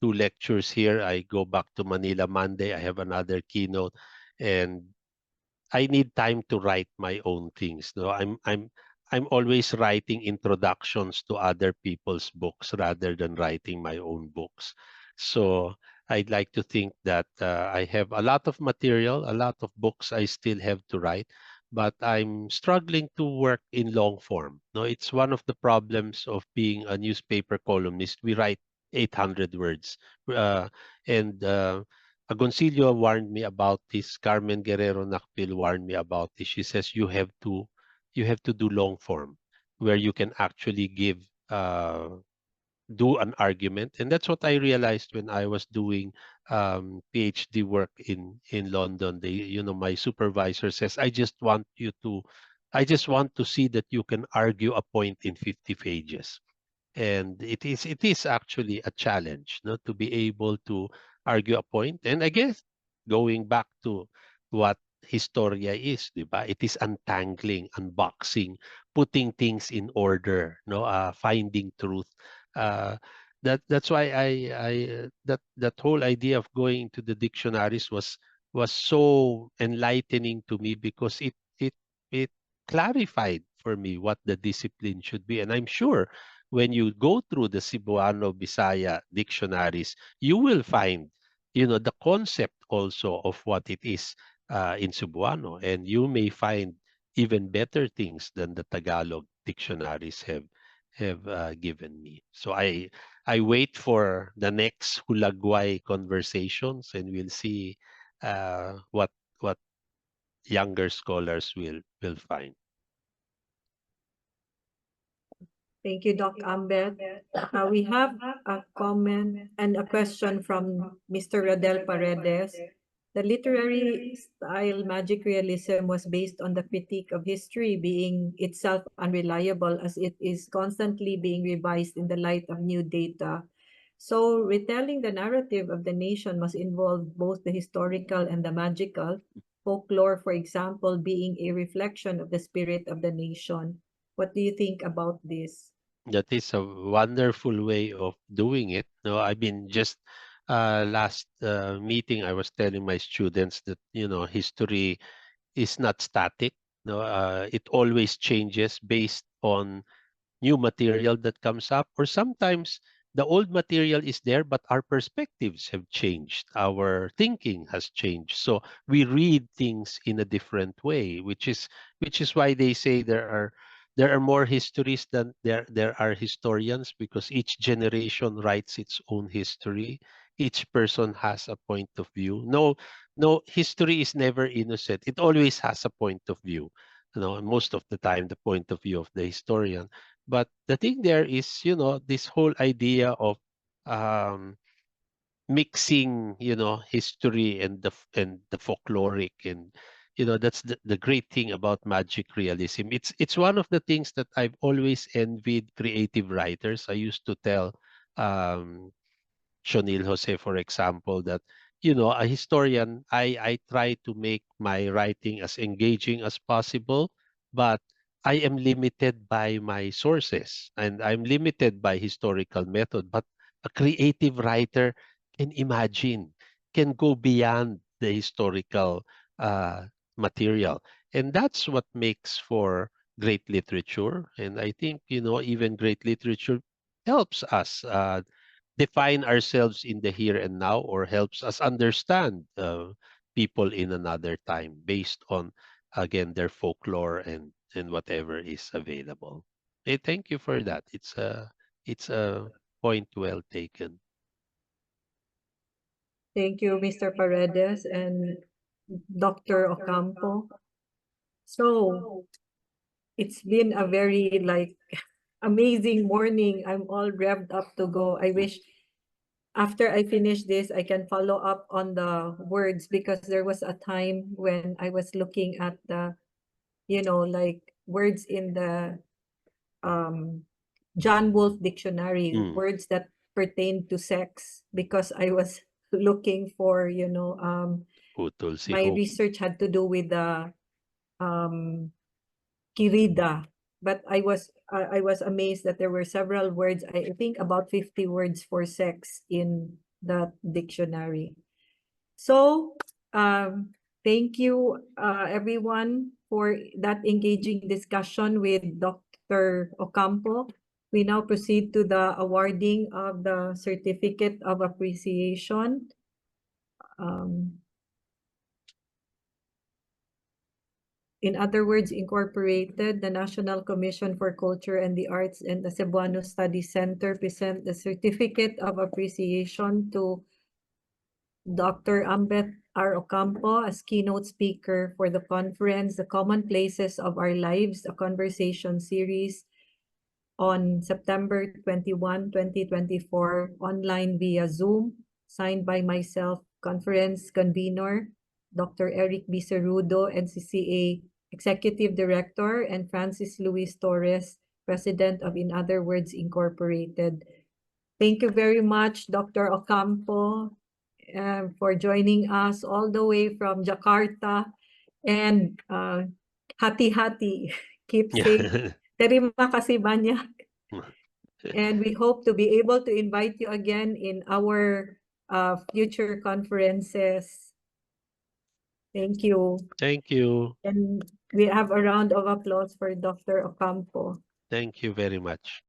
lectures here, I go back to Manila Monday. I have another keynote, and I need time to write my own things. No, I'm always writing introductions to other people's books rather than writing my own books. So I'd like to think that I have a lot of material, a lot of books I still have to write, but I'm struggling to work in long form. No, it's one of the problems of being a newspaper columnist. We write 800 words, uh, and Agoncillo warned me about this. Carmen Guerrero Nakpil warned me about this. She says you have to do long form where you can actually do an argument, and that's what I realized when I was doing PhD work in London. My supervisor says, I just want to see that you can argue a point in 50 pages. And it is actually a challenge, to be able to argue a point. And I guess going back to what historia is, di ba? It is untangling, unboxing, putting things in order, no, finding truth. Uh, that's why that whole idea of going to the dictionaries was so enlightening to me, because it clarified for me what the discipline should be. And I'm sure when you go through the Cebuano Bisaya dictionaries, you will find, the concept also of what it is in Cebuano, and you may find even better things than the Tagalog dictionaries have given me. So I wait for the next Hulagway conversations, and we'll see what younger scholars will find. Thank you, Doc Ambed. We have a comment and a question from Mr. Radel Paredes. The literary style magic realism was based on the critique of history being itself unreliable, as it is constantly being revised in the light of new data. So retelling the narrative of the nation must involve both the historical and the magical, folklore, for example, being a reflection of the spirit of the nation. What do you think about this? That is a wonderful way of doing it. No, I mean, just last meeting, I was telling my students that history is not static. No, it always changes based on new material that comes up, or sometimes the old material is there, but our perspectives have changed, our thinking has changed, so we read things in a different way, which is why they say there are more histories than there are historians, because each generation writes its own history. Each person has a point of view. No, history is never innocent. It always has a point of view. Most of the time, the point of view of the historian. But the thing there is, this whole idea of um, mixing, history and the folkloric, and that's the great thing about magic realism. It's one of the things that I've always envied creative writers. I used to tell um, Shonil Jose, for example, that a historian, I try to make my writing as engaging as possible, but I am limited by my sources and I'm limited by historical method. But a creative writer can imagine, can go beyond the historical uh, material, and that's what makes for great literature. And I think, even great literature helps us define ourselves in the here and now, or helps us understand people in another time based on, again, their folklore and whatever is available. Thank you for that. It's a point well taken. Thank you, Mr. Paredes and Dr. Ocampo. So it's been a very amazing morning. I'm all revved up to go. I wish after I finish this, I can follow up on the words, because there was a time when I was looking at the, words in the John Wolfe dictionary, Mm. words that pertain to sex, because I was looking for, Utol si my Hope. research had to do with the Kirida, but I was amazed that there were several words. I think about 50 words for sex in that dictionary. So, thank you, everyone, for that engaging discussion with Dr. Ocampo. We now proceed to the awarding of the Certificate of Appreciation. In other words, Incorporated, the National Commission for Culture and the Arts, and the Cebuano Studies Center present the Certificate of Appreciation to Dr. Ambeth R. Ocampo as keynote speaker for the conference, The Common Places of Our Lives, a conversation series on September 21, 2024, online via Zoom, signed by myself, conference convener, Dr. Eric B. Cerudo, NCCA Executive Director, and Francis Luis Torres, President of In Other Words Incorporated. Thank you very much, Dr. Ocampo, for joining us all the way from Jakarta. And hati-hati, keep safe. Terima kasih banyak. And we hope to be able to invite you again in our future conferences. Thank you. Thank you. And we have a round of applause for Dr. Ocampo. Thank you very much.